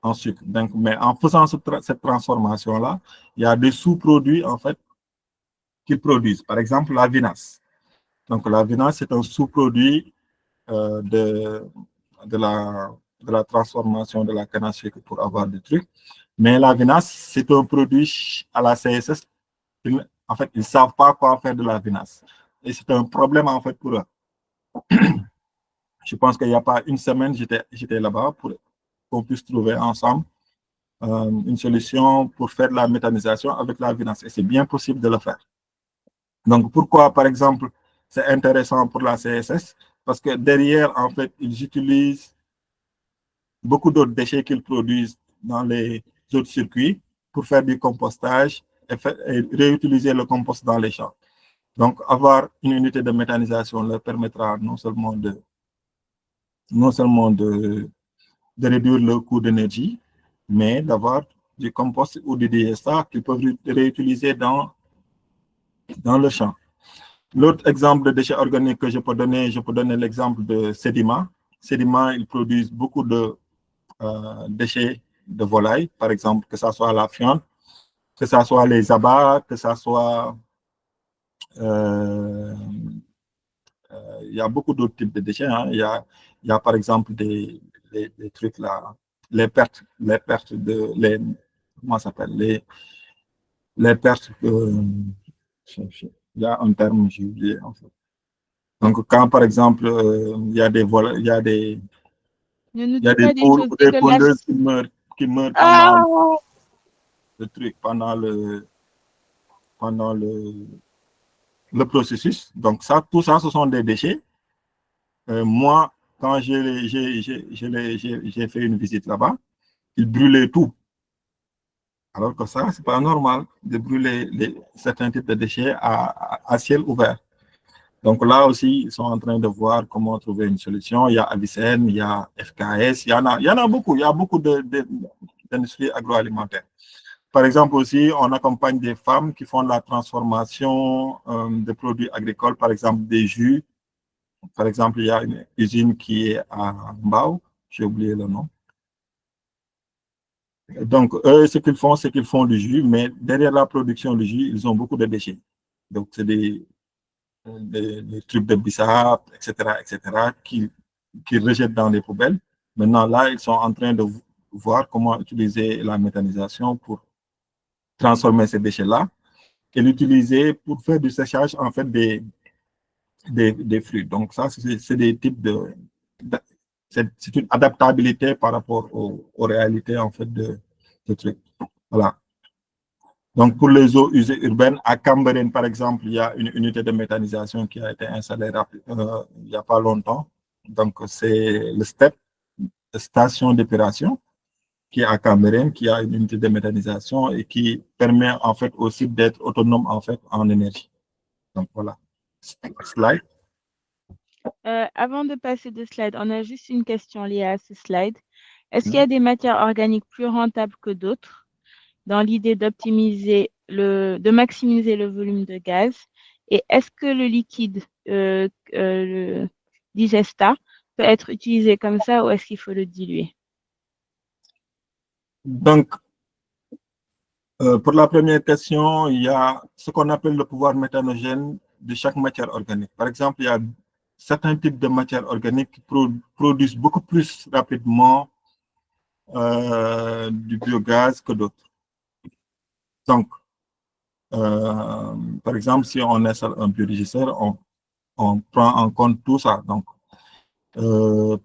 en sucre. Donc, mais en faisant cette transformation-là, il y a des sous-produits, en fait, qu'ils produisent. Par exemple, la vinasse. Donc, la vinasse, c'est un sous-produit de la transformation de la canne à sucre pour avoir des trucs. Mais la vinasse, c'est un produit à la CSS. En fait, ils ne savent pas quoi faire de la vinasse. Et c'est un problème, en fait, pour eux. Je pense qu'il n'y a pas une semaine, j'étais là-bas pour qu'on puisse trouver ensemble une solution pour faire de la méthanisation avec la vinasse. Et c'est bien possible de le faire. Donc, pourquoi, par exemple, c'est intéressant pour la CSS? Parce que derrière, en fait, ils utilisent beaucoup d'autres déchets qu'ils produisent dans les autres circuits pour faire du compostage et réutiliser le compost dans les champs. Donc, avoir une unité de méthanisation leur permettra non seulement de réduire le coût d'énergie, mais d'avoir du compost ou du digestat qu'ils peuvent réutiliser dans le champ. L'autre exemple de déchets organiques que je peux donner l'exemple de Sedima. Sedima, ils produisent beaucoup de déchets de volaille, par exemple, que ce soit la fiente, que ce soit les abats, que ce soit... il y a beaucoup d'autres types de déchets. Hein. Il y a par exemple des trucs là, les pertes de... comment ça s'appelle? Les pertes... il y a un terme, j'ai oublié en fait. Donc, quand par exemple, il y a des volailles, il y a des poules ou des pondeuses qui meurent pendant le truc, pendant le processus. Donc, ça, tout ça, ce sont des déchets. Moi, quand j'ai fait une visite là-bas, ils brûlaient tout. Alors que ça, c'est pas normal de brûler certains types de déchets à ciel ouvert. Donc là aussi, ils sont en train de voir comment trouver une solution. Il y a Avicenne, il y a FKS, il y en a beaucoup. Il y a beaucoup d'industries agroalimentaires. Par exemple aussi, on accompagne des femmes qui font la transformation de produits agricoles, par exemple des jus. Par exemple, il y a une usine qui est à Mbao, j'ai oublié le nom. Donc, eux, ce qu'ils font, c'est qu'ils font du jus, mais derrière la production du jus, ils ont beaucoup de déchets. Donc, c'est des trucs de bissap, etc., qu'ils rejettent dans les poubelles. Maintenant, là, ils sont en train de voir comment utiliser la méthanisation pour transformer ces déchets-là et l'utiliser pour faire du séchage, en fait, des fruits. Donc, ça, c'est des types c'est une adaptabilité par rapport aux réalités, en fait, de trucs. Voilà. Donc, pour les eaux usées urbaines, à Cambérène, par exemple, il y a une unité de méthanisation qui a été installée il n'y a pas longtemps. Donc, c'est le STEP, station d'épuration, qui est à Cambérène, qui a une unité de méthanisation et qui permet, en fait, aussi d'être autonome, en fait, en énergie. Donc, voilà. Slide. Avant de passer de slide, on a juste une question liée à ce slide. Est-ce qu'il y a des matières organiques plus rentables que d'autres dans l'idée de maximiser le volume de gaz? Et est-ce que le liquide, le digesta, peut être utilisé comme ça ou est-ce qu'il faut le diluer? Donc, pour la première question, il y a ce qu'on appelle le pouvoir méthanogène de chaque matière organique. Par exemple, il y a certains types de matières organiques qui produisent beaucoup plus rapidement du biogaz que d'autres. Donc, par exemple, si on installe un biorégisseur, on prend en compte tout ça. Donc,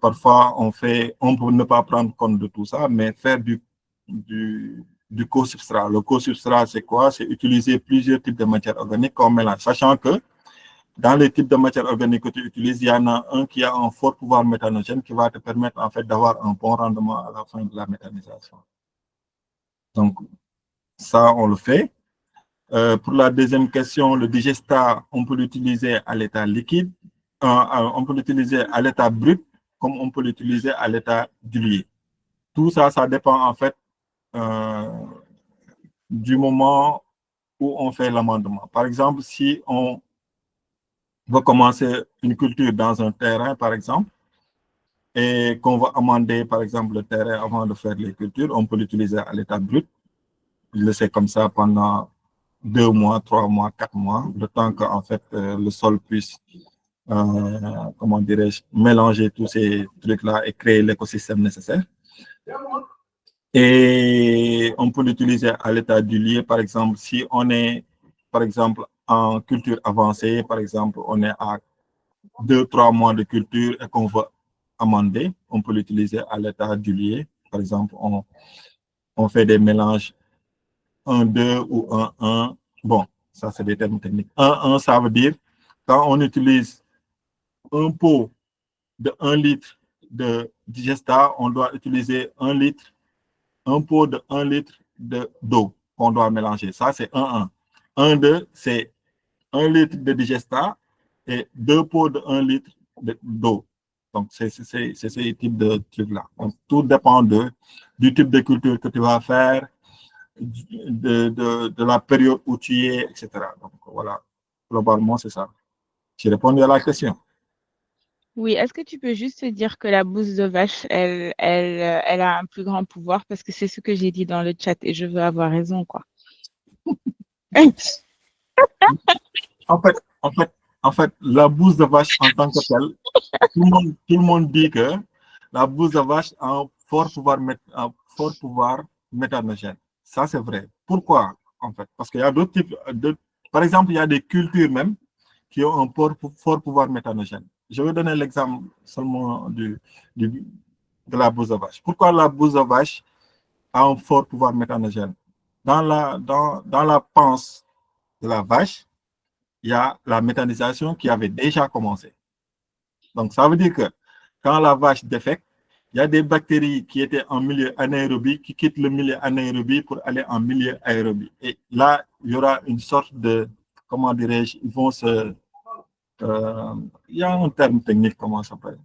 parfois, on peut ne pas prendre compte de tout ça, mais faire du co-substrat. Le co-substrat, c'est quoi? C'est utiliser plusieurs types de matières organiques qu'on mélange, sachant que dans les types de matières organiques que tu utilises, il y en a un qui a un fort pouvoir méthanogène qui va te permettre en fait d'avoir un bon rendement à la fin de la méthanisation. Donc, ça, on le fait. Pour la deuxième question, le digestat, on peut l'utiliser à l'état liquide, on peut l'utiliser à l'état brut, comme on peut l'utiliser à l'état dilué. Tout ça, ça dépend en fait du moment où on fait l'amendement. Par exemple, si on veut commencer une culture dans un terrain, par exemple, et qu'on va amender, par exemple, le terrain avant de faire les cultures, on peut l'utiliser à l'état brut, le laisser comme ça pendant 2 mois, 3 mois, 4 mois, le temps que en fait, le sol puisse, comment dirais-je, mélanger tous ces trucs-là et créer l'écosystème nécessaire. Et on peut l'utiliser à l'état dilué, par exemple, si on est, par exemple, en culture avancée, par exemple, on est à 2-3 mois de culture et qu'on veut amender, on peut l'utiliser à l'état dilué. Par exemple, on fait des mélanges 1-2 ou 1-1. Bon, ça, c'est des termes techniques. 1-1, ça veut dire quand on utilise un pot de 1 litre de digestat, on doit utiliser un pot de 1 litre d'eau qu'on doit mélanger. Ça, c'est 1-1. 1-2, c'est 1 litre de digestat et 2 pots de 1 litre d'eau. Donc, c'est ces types de trucs-là. Donc, tout dépend du type de culture que tu vas faire, de la période où tu es, etc. Donc, voilà. Globalement, c'est ça. J'ai répondu à la question. Oui, est-ce que tu peux juste dire que la bouse de vache, elle a un plus grand pouvoir parce que c'est ce que j'ai dit dans le chat et je veux avoir raison, quoi. En fait, la bouse de vache en tant que telle, tout le monde dit que la bouse de vache a un fort pouvoir méthanogène. Ça, c'est vrai. Pourquoi, en fait? Parce qu'il y a d'autres types par exemple, il y a des cultures même qui ont un fort pouvoir méthanogène. Je vais donner l'exemple seulement de la bouse de vache. Pourquoi la bouse de vache a un fort pouvoir méthanogène? Dans la panse de la vache, il y a la méthanisation qui avait déjà commencé. Donc, ça veut dire que quand la vache défecte, il y a des bactéries qui étaient en milieu anaérobie qui quittent le milieu anaérobie pour aller en milieu aérobie. Et là, il y aura une sorte de, comment dirais-je, ils vont se... il y a un terme technique, comment ça s'appelle?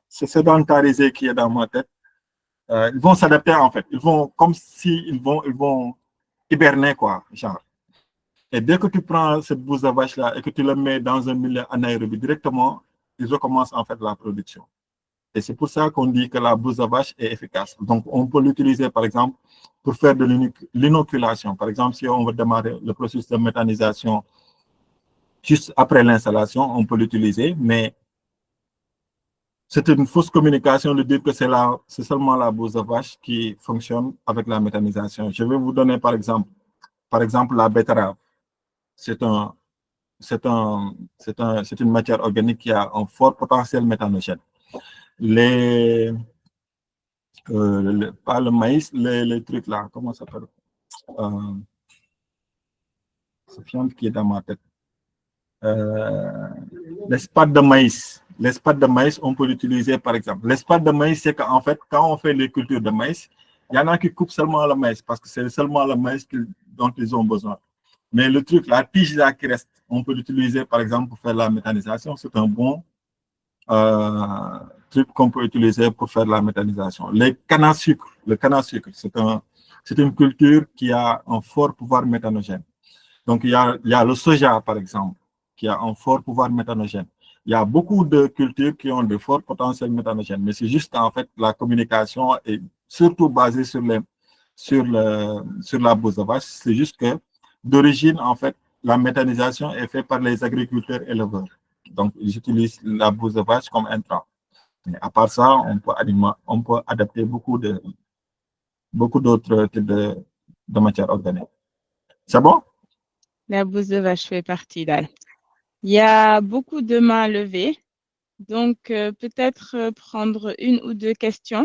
C'est sédentarisé qui est dans ma tête. Ils vont s'adapter en fait. Ils vont, comme si ils vont hiberner, quoi, genre. Et dès que tu prends cette bouse de vache-là et que tu la mets dans un milieu anaérobie directement, ils recommencent en fait la production. Et c'est pour ça qu'on dit que la bouse de vache est efficace. Donc, on peut l'utiliser, par exemple, pour faire de l'inoculation. Par exemple, si on veut démarrer le processus de méthanisation juste après l'installation, on peut l'utiliser, mais c'est une fausse communication de dire que c'est seulement la bouse de vache qui fonctionne avec la méthanisation. Je vais vous donner, par exemple, la betterave. C'est une matière organique qui a un fort potentiel méthanogène. Pas le maïs, les trucs là, comment ça s'appelle? C'est fiante qui est dans ma tête. L'espate de maïs. L'espate de maïs, on peut l'utiliser par exemple. L'espate de maïs, c'est qu'en fait, quand on fait les cultures de maïs, il y en a qui coupent seulement le maïs parce que c'est seulement le maïs dont ils ont besoin. Mais le truc, la tige là qui reste, on peut l'utiliser par exemple pour faire la méthanisation. C'est un bon truc qu'on peut utiliser pour faire la méthanisation. Le canne à sucre, c'est une culture qui a un fort pouvoir méthanogène. Donc, il y a le soja, par exemple, qui a un fort pouvoir méthanogène. Il y a beaucoup de cultures qui ont de forts potentiels méthanogènes, mais c'est juste en fait la communication est surtout basée sur la bouse de vache. C'est juste que d'origine, en fait, la méthanisation est faite par les agriculteurs éleveurs. Donc, ils utilisent la bouse de vache comme intrant. Mais à part ça, on peut adapter beaucoup d'autres types de matières organiques. C'est bon? La bouse de vache fait partie là. Il y a beaucoup de mains levées, donc peut-être prendre une ou deux questions.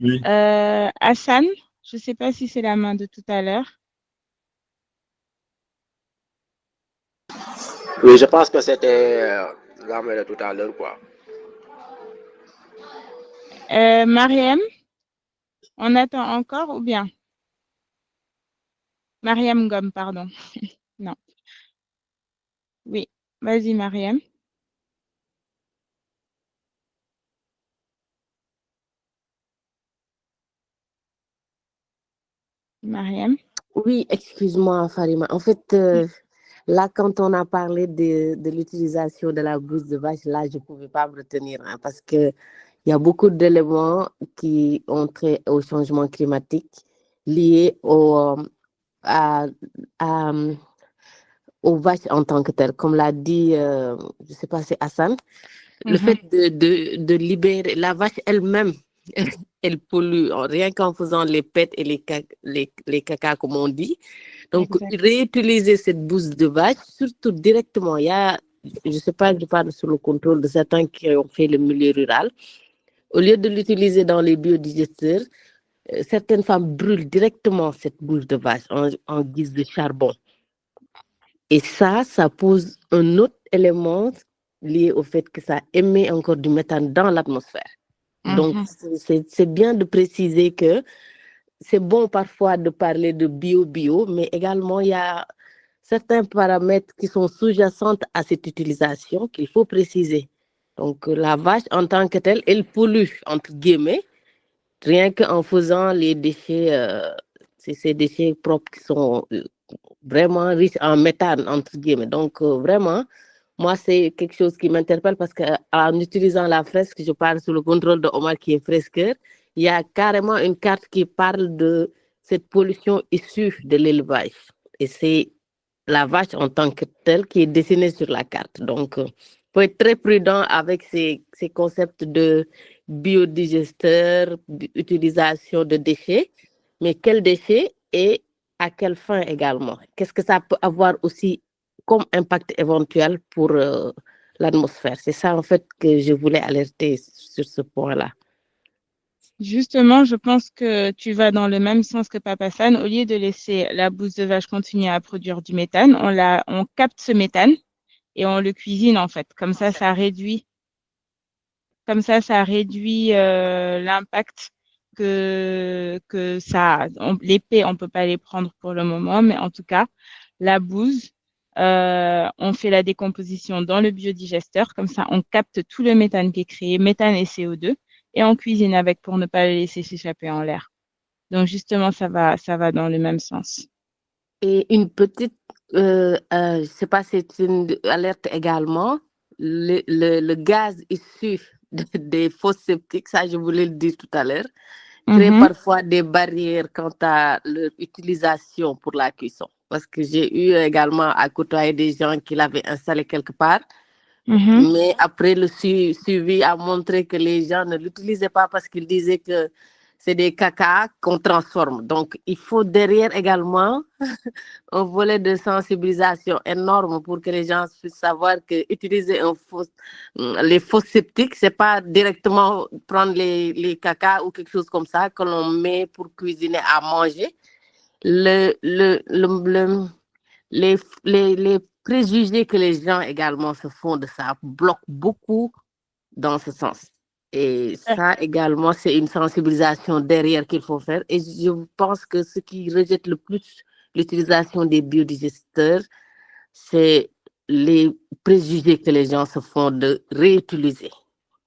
Oui. Hassan, je ne sais pas si c'est la main de tout à l'heure. Oui, je pense que c'était la main de tout à l'heure, quoi. Mariam, on attend encore ou bien? Mariam Gom, pardon. Non. Oui, vas-y, Mariam. Mariam. Oui, excuse-moi, Farima. En fait, là, quand on a parlé de l'utilisation de la bouse de vache, là, je ne pouvais pas me retenir hein, parce qu'il y a beaucoup d'éléments qui ont trait au changement climatique liés à, aux vaches en tant que telles. Comme l'a dit, je ne sais pas, c'est Hassan, le fait de libérer la vache elle-même, elle pollue rien qu'en faisant les pets et les caca, comme on dit. Donc, réutiliser cette bouse de vache, surtout directement, il y a, je ne sais pas, je parle sous le contrôle de certains qui ont fait le milieu rural. Au lieu de l'utiliser dans les biodigesteurs, certaines femmes brûlent directement cette bouse de vache en guise de charbon. Et ça pose un autre élément lié au fait que ça émet encore du méthane dans l'atmosphère. Donc, c'est bien de préciser que c'est bon parfois de parler de bio, mais également, il y a certains paramètres qui sont sous-jacents à cette utilisation qu'il faut préciser. Donc, la vache, en tant que telle, elle pollue, entre guillemets, rien qu'en faisant les déchets, ces déchets propres qui sont vraiment riches en méthane, entre guillemets. Donc, vraiment, moi, c'est quelque chose qui m'interpelle parce qu'en utilisant la fresque, je parle sous le contrôle de Omar qui est fresqueur, il y a carrément une carte qui parle de cette pollution issue de l'élevage. Et c'est la vache en tant que telle qui est dessinée sur la carte. Donc, il faut être très prudent avec ces concepts de biodigesteur, utilisation de déchets. Mais quels déchets et à quelle fin également? Qu'est-ce que ça peut avoir aussi comme impact éventuel pour l'atmosphère? C'est ça, en fait, que je voulais alerter sur ce point-là. Justement, je pense que tu vas dans le même sens que Papa San. Au lieu de laisser la bouse de vache continuer à produire du méthane, on capte ce méthane et on le cuisine, en fait. Comme ça réduit Comme ça réduit l'impact que ça a. L'épée, on ne peut pas les prendre pour le moment, mais en tout cas, la bouse, on fait la décomposition dans le biodigesteur. Comme ça, on capte tout le méthane qui est créé, méthane et CO2, et on cuisine avec pour ne pas le laisser s'échapper en l'air. Donc, justement, ça va dans le même sens. Et une petite, je ne sais pas si c'est une alerte également, le gaz issu des fosses septiques, ça je voulais le dire tout à l'heure, crée parfois des barrières quant à leur utilisation pour la cuisson. Parce que j'ai eu également à côtoyer des gens qui l'avaient installé quelque part, mais après le suivi a montré que les gens ne l'utilisaient pas parce qu'ils disaient que c'est des caca qu'on transforme. Donc, il faut derrière également un volet de sensibilisation énorme pour que les gens puissent savoir que utiliser les fosses septiques, c'est pas directement prendre les caca ou quelque chose comme ça que l'on met pour cuisiner à manger. Les préjugés que les gens également se font de ça bloquent beaucoup dans ce sens. Et ça également, c'est une sensibilisation derrière qu'il faut faire. Et je pense que ce qui rejette le plus l'utilisation des biodigesteurs, c'est les préjugés que les gens se font de réutiliser.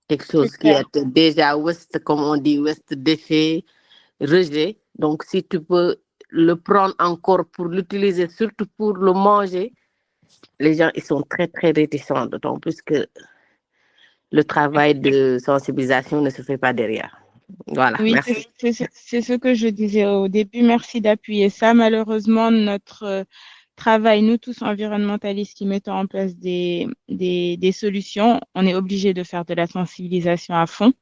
Quelque chose qui est déjà waste, comme on dit, waste, déchet, rejet. Donc, si tu peux le prendre encore pour l'utiliser, surtout pour le manger, les gens, ils sont très, très réticents, d'autant plus que le travail de sensibilisation ne se fait pas derrière. Voilà, oui, merci. c'est ce que je disais au début. Merci d'appuyer ça. Malheureusement, notre travail, nous tous environnementalistes qui mettons en place des solutions, on est obligé de faire de la sensibilisation à fond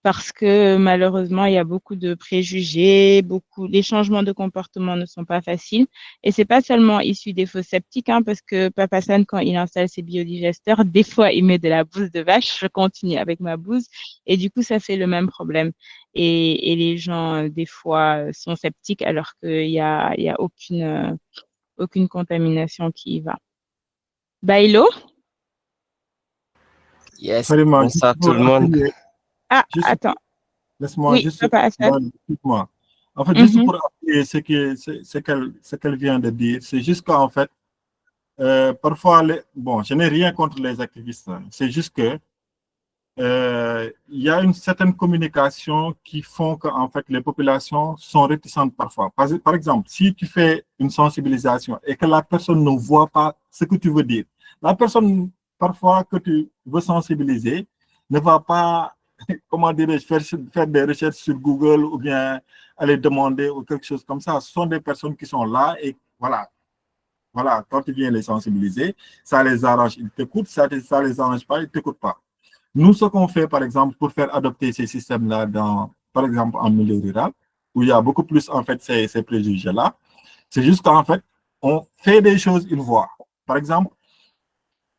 parce que malheureusement, il y a beaucoup de préjugés, les changements de comportement ne sont pas faciles. Et c'est pas seulement issu des fosses septiques, parce que Papa San, quand il installe ses biodigesteurs, des fois, il met de la bouse de vache, je continue avec ma bouse, et du coup, ça fait le même problème. Et les gens, des fois, sont sceptiques alors qu'il y a aucune contamination qui y va. Bailo? Yes, Absolument. bonsoir tout le monde. Attends. Laisse-moi Oui, juste. Papa Hassan. Dites-moi. En fait, juste pour appuyer ce qu'elle vient de dire, c'est juste qu'en fait, parfois, bon, je n'ai rien contre les activistes, c'est juste que il y a une certaine communication qui font que en fait, les populations sont réticentes parfois. Par exemple, si tu fais une sensibilisation et que la personne ne voit pas ce que tu veux dire, la personne, parfois, que tu veux sensibiliser, ne va pas, comment dirais-je, faire des recherches sur Google ou bien aller demander ou quelque chose comme ça. Ce sont des personnes qui sont là et voilà. Voilà, quand tu viens les sensibiliser, ça les arrange, ils t'écoutent, ça les arrange pas, ils t'écoutent pas. Nous, ce qu'on fait, par exemple, pour faire adopter ces systèmes-là par exemple, en milieu rural, où il y a beaucoup plus, en fait, ces préjugés-là, c'est juste qu'en fait, on fait des choses une fois. Par exemple,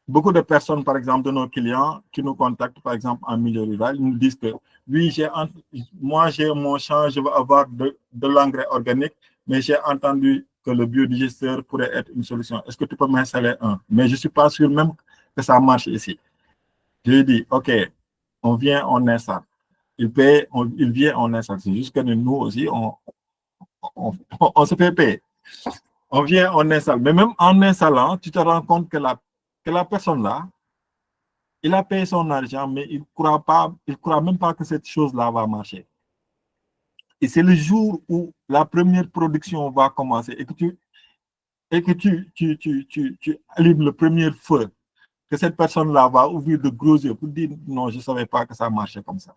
beaucoup de personnes, par exemple, de nos clients qui nous contactent, par exemple, en milieu rural, ils nous disent que, oui, moi, j'ai mon champ, je veux avoir de l'engrais organique, mais j'ai entendu que le biodigesteur pourrait être une solution. Est-ce que tu peux m'installer un? Mais je ne suis pas sûr même que ça marche ici. Je lui dis, OK, on vient, on installe. Il paye, il vient, on installe. C'est juste que nous aussi, on se fait payer. On vient, on installe. Mais même en installant, tu te rends compte que la personne-là, il a payé son argent, mais il ne croit même pas que cette chose-là va marcher. Et c'est le jour où la première production va commencer et que tu allumes le premier feu, que cette personne-là va ouvrir de gros yeux pour dire non, je ne savais pas que ça marchait comme ça.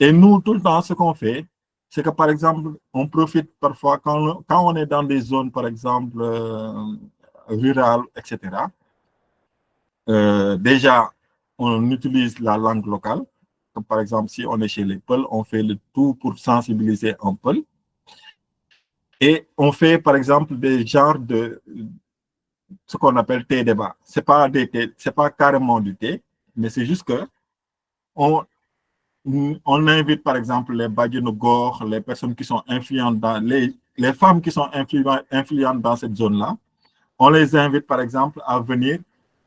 Et nous, tout le temps, ce qu'on fait, c'est que par exemple, on profite parfois quand on est dans des zones, par exemple, rurales, etc. Déjà, on utilise la langue locale. Comme par exemple, si on est chez les Peuls, on fait le tout pour sensibiliser un Peul. Et on fait, par exemple, des genres de ce qu'on appelle thé débat. C'est pas carrément du thé, mais c'est juste que on invite, par exemple, les Badjanogor, les personnes qui sont influentes les femmes qui sont influentes dans cette zone-là. On les invite, par exemple, à venir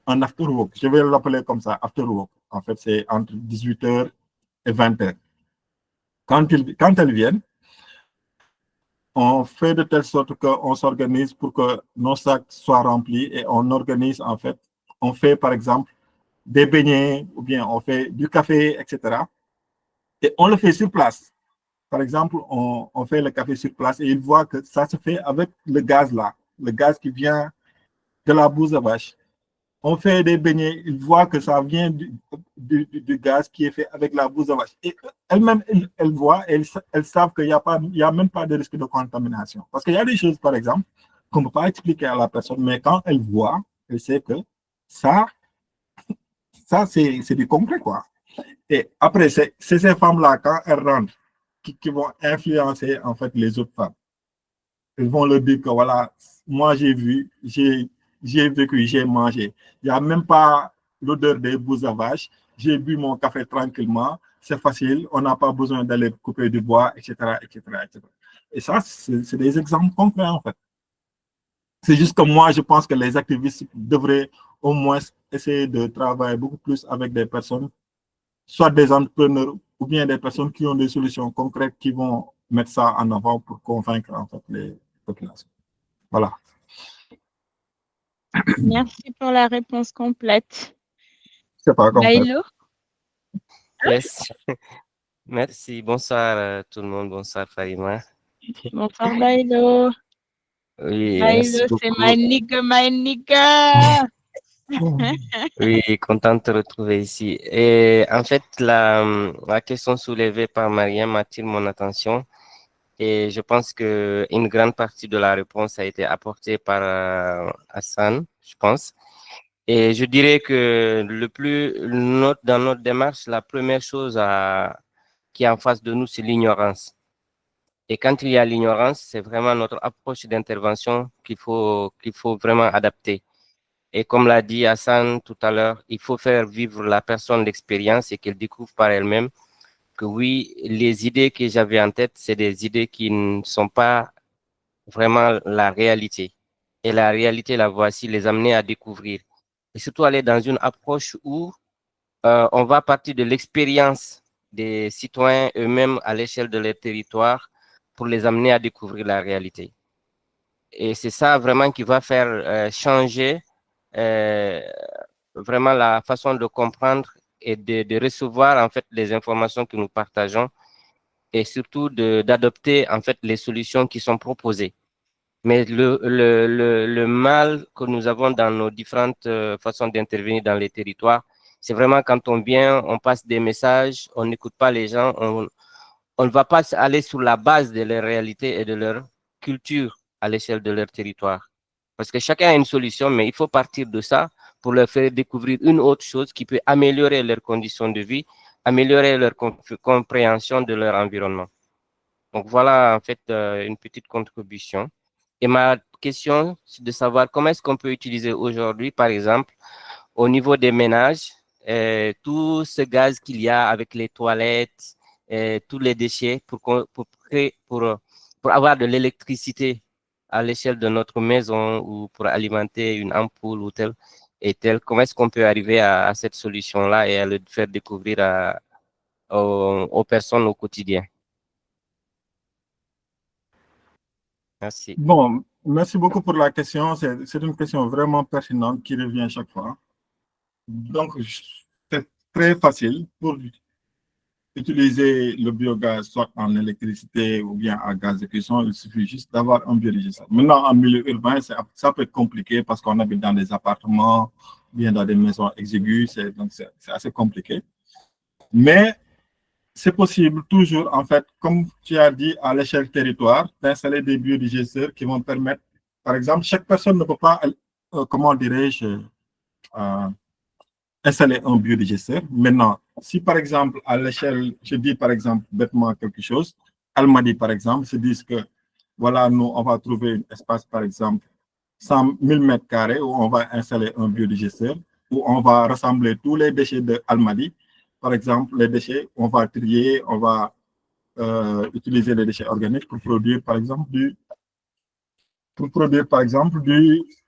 en after work. Je vais l'appeler comme ça, after work. En fait, c'est entre 18h et 20h. Quand elles viennent, on fait de telle sorte qu'on s'organise pour que nos sacs soient remplis et on organise, en fait, on fait par exemple des beignets ou bien on fait du café, etc. Et on le fait sur place. Par exemple, on fait le café sur place et ils voient que ça se fait avec le gaz là, le gaz qui vient de la bouse à vache. On fait des beignets, ils voient que ça vient du gaz qui est fait avec la bouse à vache. Et elles-mêmes, elles voient, elles savent qu'il n'y a même pas de risque de contamination. Parce qu'il y a des choses, par exemple, qu'on ne peut pas expliquer à la personne, mais quand elle voit, elle sait que ça c'est du concret, quoi. Et après, c'est ces femmes-là, quand elles rentrent, qui vont influencer, en fait, les autres femmes. Ils vont leur dire que, voilà, moi, j'ai vu, j'ai vécu, j'ai mangé. Il n'y a même pas l'odeur des bouses à vache. J'ai bu mon café tranquillement. C'est facile. On n'a pas besoin d'aller couper du bois, etc., etc., etc. Et ça, c'est des exemples concrets, en fait. C'est juste que moi, je pense que les activistes devraient au moins essayer de travailler beaucoup plus avec des personnes, soit des entrepreneurs ou bien des personnes qui ont des solutions concrètes qui vont mettre ça en avant pour convaincre, en fait, les populations. Voilà. Merci pour la réponse complète. C'est pas complète. Bailo? Yes. Merci. Bonsoir tout le monde. Bonsoir Farima. Bonsoir Bailo. Oui, merci Bailo, c'est beaucoup. my nigga. Oui, content de te retrouver ici. Et en fait, la question soulevée par Mariam attire mon attention. Et je pense qu'une grande partie de la réponse a été apportée par Hassan, je pense. Et je dirais que dans notre démarche, la première chose qui est en face de nous, c'est l'ignorance. Et quand il y a l'ignorance, c'est vraiment notre approche d'intervention qu'il faut vraiment adapter. Et comme l'a dit Hassan tout à l'heure, il faut faire vivre la personne l'expérience et qu'elle découvre par elle-même que oui, les idées que j'avais en tête, c'est des idées qui ne sont pas vraiment la réalité. Et la réalité, la voici, les amener à découvrir. Et surtout aller dans une approche où on va partir de l'expérience des citoyens eux-mêmes à l'échelle de leur territoire pour les amener à découvrir la réalité. Et c'est ça vraiment qui va faire changer vraiment la façon de comprendre et de recevoir en fait les informations que nous partageons et surtout d'adopter en fait les solutions qui sont proposées. Mais le mal que nous avons dans nos différentes façons d'intervenir dans les territoires, c'est vraiment quand on vient, on passe des messages, on n'écoute pas les gens, on ne va pas aller sur la base de leur réalité et de leur culture à l'échelle de leur territoire. Parce que chacun a une solution, mais il faut partir de ça pour leur faire découvrir une autre chose qui peut améliorer leurs conditions de vie, améliorer leur compréhension de leur environnement. Donc voilà en fait une petite contribution. Et ma question, c'est de savoir comment est-ce qu'on peut utiliser aujourd'hui, par exemple, au niveau des ménages, tout ce gaz qu'il y a avec les toilettes, tous les déchets pour avoir de l'électricité à l'échelle de notre maison ou pour alimenter une ampoule ou telle et telle. Comment est-ce qu'on peut arriver à cette solution-là et à le faire découvrir aux personnes au quotidien? Merci. Bon, merci beaucoup pour la question. C'est une question vraiment pertinente qui revient chaque fois. Donc, c'est très facile pour utiliser le biogaz, soit en électricité ou bien en gaz de cuisson. Il suffit juste d'avoir un biodigesteur. Maintenant, en milieu urbain, ça peut être compliqué parce qu'on habite dans des appartements, bien dans des maisons exiguës, donc c'est assez compliqué. Mais c'est possible toujours, en fait, comme tu as dit, à l'échelle territoire, d'installer des biodigesteurs qui vont permettre, par exemple, chaque personne ne peut pas, comment dirais-je, installer un biodigesteur. Maintenant, si par exemple, à l'échelle, je dis par exemple bêtement quelque chose, Almadies par exemple, se disent que, voilà, nous, on va trouver un espace, par exemple, 100 000 mètres carrés où on va installer un biodigesteur, où on va rassembler tous les déchets de Almadies. Par exemple, les déchets, on va trier, on va utiliser les déchets organiques pour produire, par exemple,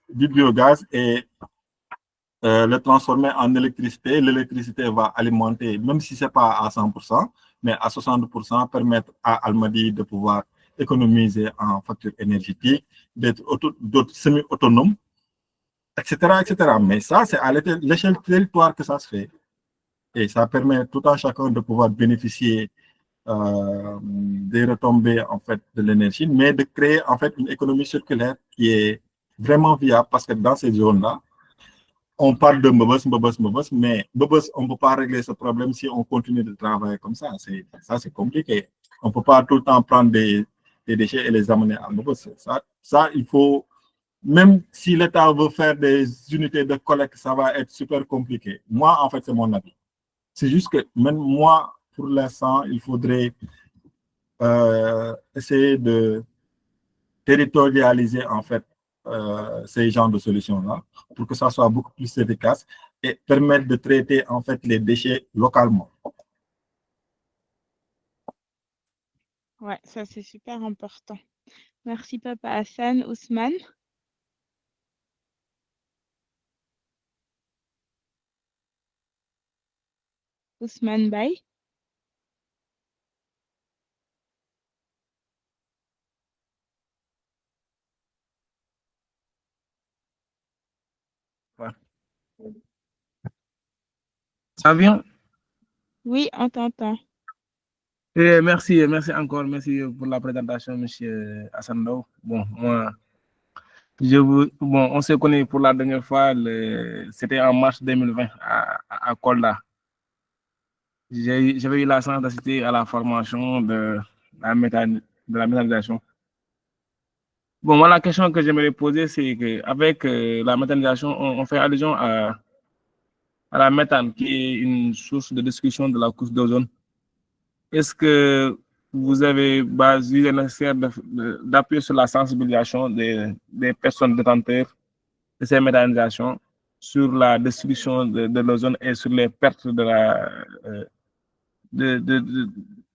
du biogaz et le transformer en électricité. L'électricité va alimenter, même si ce n'est pas à 100%, mais à 60%, permettre à Almadies de pouvoir économiser en facture énergétique, d'être semi-autonome, etc., etc. Mais ça, c'est à l'échelle territoire que ça se fait. Et ça permet tout un chacun de pouvoir bénéficier des retombées en fait, de l'énergie, mais de créer en fait une économie circulaire qui est vraiment viable parce que dans ces zones-là, on parle de Mbobos, mais Mbobos, on ne peut pas régler ce problème si on continue de travailler comme ça. C'est compliqué. On ne peut pas tout le temps prendre des déchets et les amener à Mbobos. Ça, il faut, même si l'État veut faire des unités de collecte, ça va être super compliqué. Moi, en fait, c'est mon avis. C'est juste que même moi, pour l'instant, il faudrait essayer de territorialiser en fait ces genres de solutions-là pour que ça soit beaucoup plus efficace et permettre de traiter en fait les déchets localement. Ouais, ça c'est super important. Merci Papa Hassan. Ousmane? Ousmane Bay? Ouais. Ça vient? Oui, on t'entend. Merci encore, merci pour la présentation, monsieur Hassan Ndao. Bon, moi, on se connaît pour la dernière fois, c'était en mars 2020 à Kolda. J'avais eu la chance d'assister à la formation de la méthanisation. Bon, moi, la question que j'aimerais poser, c'est qu'avec la méthanisation, on fait allusion à la méthane, qui est une source de destruction de la couche d'ozone. Est-ce que vous avez basé nécessaire d'appuyer sur la sensibilisation des personnes détenteurs de ces méthanisations sur la destruction de l'ozone et sur les pertes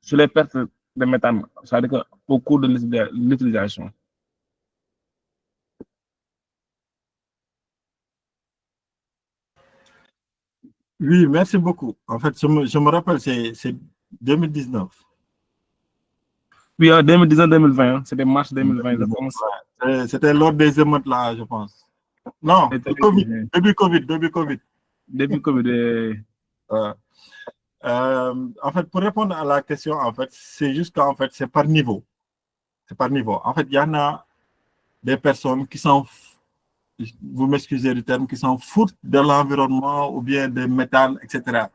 sur les pertes de méthane, c'est-à-dire au cours de l'utilisation? Oui, merci beaucoup. En fait, je me rappelle, c'est 2019. Oui, en 2019-2020, c'était mars 2020, je pense. C'était lors des émeutes là, je pense. Non, début Covid. Début Covid. En fait, pour répondre à la question, en fait, c'est juste qu'en fait, c'est par niveau. C'est par niveau. En fait, il y en a des personnes qui s'en, vous m'excusez du terme, qui s'en foutent de l'environnement ou bien des méthanes, etc.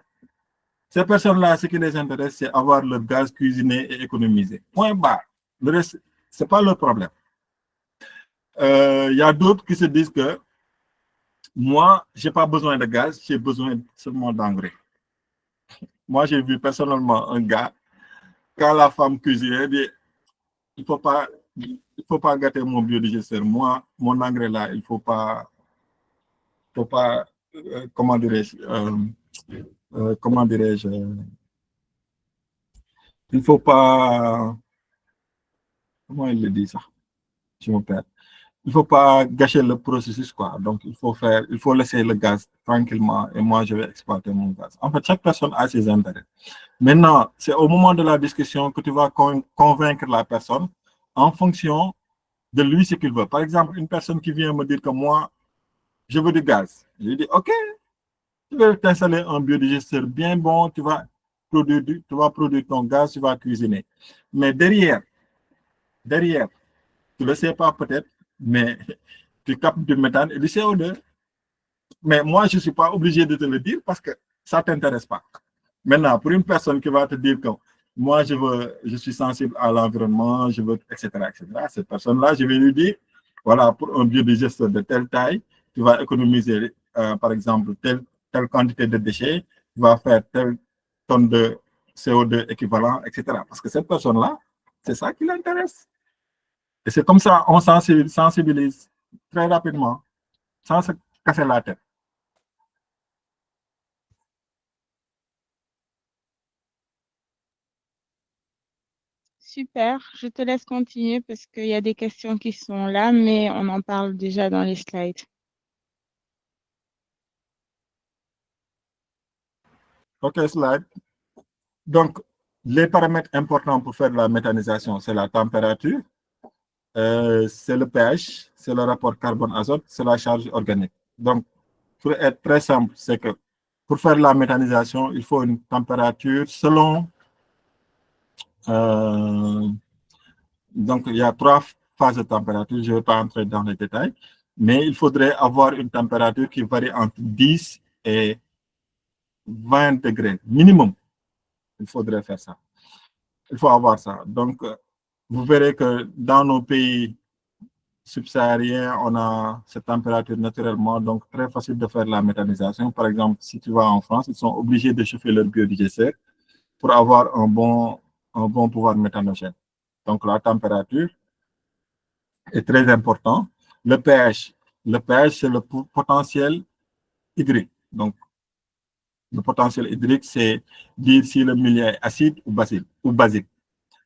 Ces personnes-là, ce qui les intéresse, c'est avoir leur gaz cuisiné et économisé. Point barre. Le reste, ce n'est pas leur problème. Il y a d'autres qui se disent que moi, je n'ai pas besoin de gaz, j'ai besoin seulement d'engrais. Moi, j'ai vu personnellement un gars, quand la femme cuisine, il dit, il ne faut pas gâter mon biodigesteur. Moi, mon engrais là, il ne faut pas comment dirais-je, il ne faut pas, comment il le dit ça? Je me perds. Il ne faut pas gâcher le processus, quoi. Donc, il faut laisser le gaz tranquillement et moi, je vais exploiter mon gaz. En fait, chaque personne a ses intérêts. Maintenant, c'est au moment de la discussion que tu vas convaincre la personne en fonction de lui ce qu'il veut. Par exemple, une personne qui vient me dire que moi, je veux du gaz. Je lui dis, OK, tu vas t'installer un biodigesteur bien bon, tu vas produire ton gaz, tu vas cuisiner. Mais derrière, tu ne le sais pas peut-être, mais tu captes du méthane et du CO2. Mais moi, je ne suis pas obligé de te le dire parce que ça ne t'intéresse pas. Maintenant, pour une personne qui va te dire que moi, je suis sensible à l'environnement, je veux, etc., cette personne-là, je vais lui dire, voilà, pour un biodigesteur de telle taille, tu vas économiser, par exemple, telle quantité de déchets, tu vas faire telle tonne de CO2 équivalent, etc. Parce que cette personne-là, c'est ça qui l'intéresse. Et c'est comme ça on sensibilise très rapidement, sans se casser la tête. Super, je te laisse continuer parce qu'il y a des questions qui sont là, mais on en parle déjà dans les slides. OK, slide. Donc, les paramètres importants pour faire de la méthanisation, c'est la température, c'est le pH, c'est le rapport carbone-azote, c'est la charge organique. Donc, pour être très simple, c'est que pour faire la méthanisation, il faut une température selon... donc, il y a 3 phases de température, je ne vais pas entrer dans les détails, mais il faudrait avoir une température qui varie entre 10 et 20 degrés minimum. Il faudrait faire ça. Il faut avoir ça. Donc, vous verrez que dans nos pays subsahariens, on a cette température naturellement, donc très facile de faire la méthanisation. Par exemple, si tu vas en France, ils sont obligés de chauffer leur biodigesteur pour avoir un bon pouvoir méthanogène. Donc, la température est très important. Le pH, c'est le potentiel hydrique. Donc, le potentiel hydrique, c'est dire si le milieu est acide ou basique.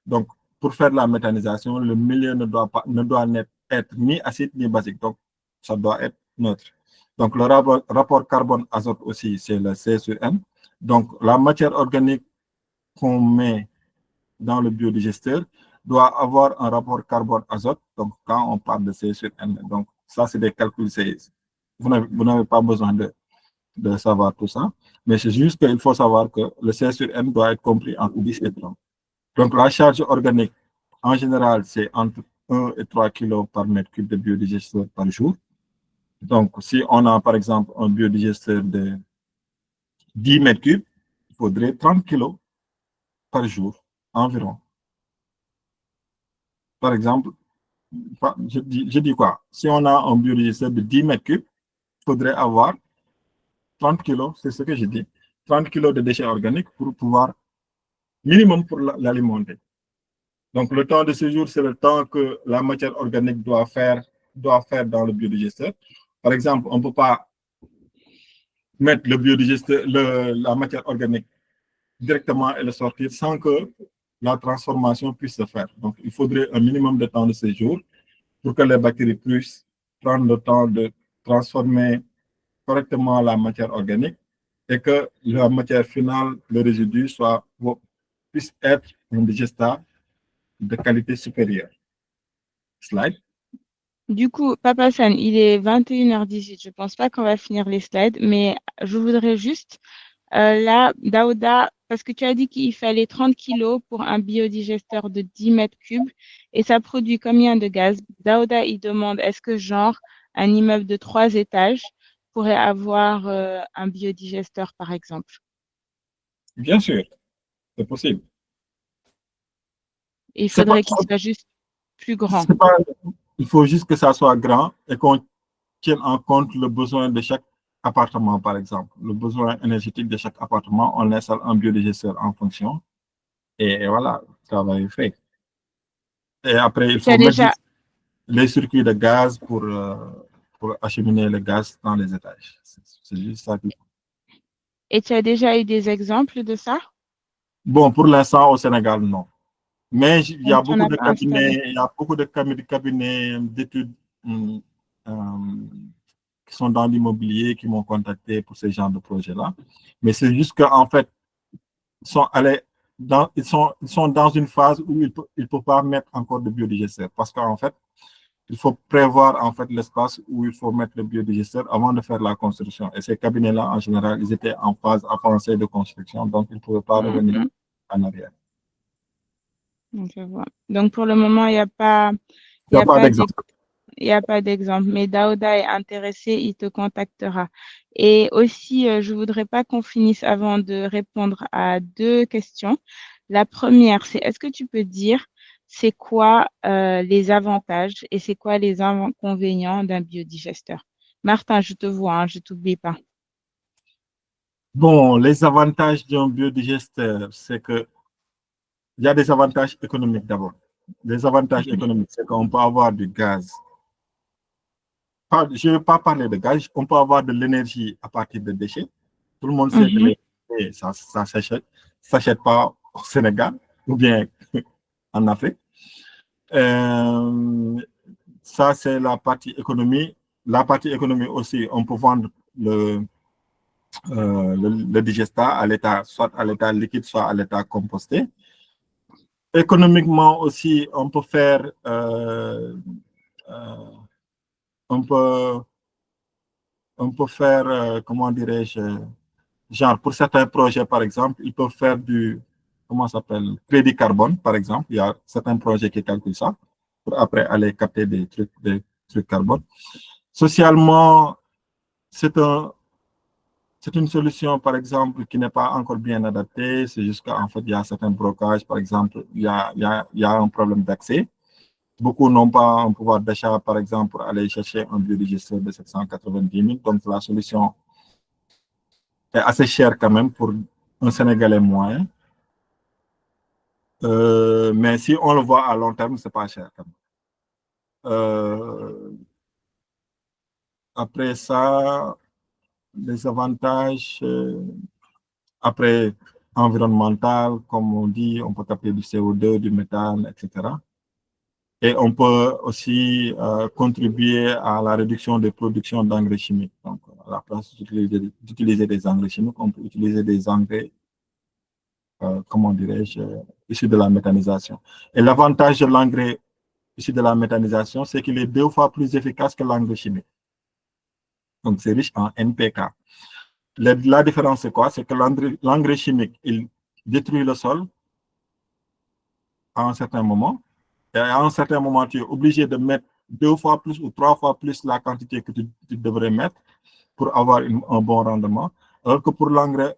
Donc, pour faire la méthanisation, le milieu ne doit être ni acide ni basique. Donc, ça doit être neutre. Donc, le rapport carbone-azote aussi, c'est le C sur N. Donc, la matière organique qu'on met dans le biodigesteur doit avoir un rapport carbone-azote. Donc, quand on parle de C sur N, donc ça, c'est des calculs. Vous n'avez pas besoin de savoir tout ça. Mais c'est juste qu'il faut savoir que le C sur N doit être compris entre 10 et 30. Donc, la charge organique, en général, c'est entre 1 et 3 kg par mètre cube de biodigesteur par jour. Donc, si on a, par exemple, un biodigesteur de 10 mètres cubes, il faudrait 30 kg par jour environ. Par exemple, je dis quoi? Si on a un biodigesteur de 10 mètres cubes, il faudrait avoir 30 kg, c'est ce que je dis, 30 kg de déchets organiques pour pouvoir, minimum pour l'alimenter. Donc, le temps de séjour, c'est le temps que la matière organique doit faire dans le biodigesteur. Par exemple, on ne peut pas mettre le biodigesteur, la matière organique directement et le sortir sans que la transformation puisse se faire. Donc, il faudrait un minimum de temps de séjour pour que les bactéries puissent prendre le temps de transformer correctement la matière organique et que la matière finale, le résidu, puisse être un digestat de qualité supérieure. Slide. Du coup, Papa San, il est 21h18. Je ne pense pas qu'on va finir les slides, mais je voudrais juste, là, Daouda, parce que tu as dit qu'il fallait 30 kilos pour un biodigesteur de 10 mètres cubes et ça produit combien de gaz? Daouda, il demande, est-ce que genre un immeuble de 3 étages pourrait avoir un biodigesteur, par exemple? Bien sûr, c'est possible. Il faudrait qu'il soit juste plus grand. Il faut juste que ça soit grand et qu'on tienne en compte le besoin de chaque appartement, par exemple. Le besoin énergétique de chaque appartement, on installe un biodigesteur en fonction. Et voilà, le travail est fait. Et après, il faut mettre les circuits de gaz pour acheminer le gaz dans les étages. C'est juste ça. Et tu as déjà eu des exemples de ça? Bon, pour l'instant, au Sénégal, non. Mais il y a beaucoup de cabinets d'études qui sont dans l'immobilier qui m'ont contacté pour ce genre de projet-là. Mais c'est juste qu'en fait, ils sont dans une phase où ils ne peuvent pas mettre encore de biodigesteur parce qu'en fait, il faut prévoir en fait l'espace où il faut mettre le biodigesteur avant de faire la construction. Et ces cabinets-là, en général, ils étaient en phase avancée de construction, donc ils ne pouvaient pas revenir en arrière. Je vois. Donc, pour le moment, il n'y a pas d'exemple. Mais Daouda est intéressé, il te contactera. Et aussi, je ne voudrais pas qu'on finisse avant de répondre à 2 questions. La première, c'est est-ce que tu peux dire c'est quoi les avantages et c'est quoi les inconvénients d'un biodigesteur? Martin, je te vois, hein, je ne t'oublie pas. Bon, les avantages d'un biodigesteur, c'est que il y a des avantages économiques d'abord. Les avantages économiques, c'est qu'on peut avoir du gaz. Je ne vais pas parler de gaz, on peut avoir de l'énergie à partir de déchets. Tout le monde sait que les déchets, ça ne s'achète pas au Sénégal ou bien en Afrique. Ça, c'est la partie économie. La partie économie aussi, on peut vendre le digestat à l'état, soit à l'état liquide, soit à l'état composté. Économiquement aussi, on peut faire, comment dirais-je, genre pour certains projets, par exemple, ils peuvent faire du, comment ça s'appelle, crédit carbone, par exemple. Il y a certains projets qui calculent ça pour après aller capter des trucs carbone. Socialement, c'est une solution, par exemple, qui n'est pas encore bien adaptée. C'est juste qu'en fait, il y a certains blocages. Par exemple, il y a un problème d'accès. Beaucoup n'ont pas un pouvoir d'achat, par exemple, pour aller chercher un biodigesteur de 790 000. Donc, la solution est assez chère quand même pour un Sénégalais moyen. Mais si on le voit à long terme, ce n'est pas cher quand même. Après ça, les avantages, après environnemental, comme on dit, on peut capter du CO2, du méthane, etc. Et on peut aussi contribuer à la réduction des productions d'engrais chimiques. Donc, à la place d'utiliser des engrais chimiques, on peut utiliser des engrais, comment dirais-je, issus de la méthanisation. Et l'avantage de l'engrais issu de la méthanisation, c'est qu'il est 2 fois plus efficace que l'engrais chimique. Donc, c'est riche en NPK. La différence, c'est quoi? C'est que l'engrais chimique, il détruit le sol à un certain moment. Et à un certain moment, tu es obligé de mettre 2 fois plus ou 3 fois plus la quantité que tu devrais mettre pour avoir un bon rendement. Alors que pour l'engrais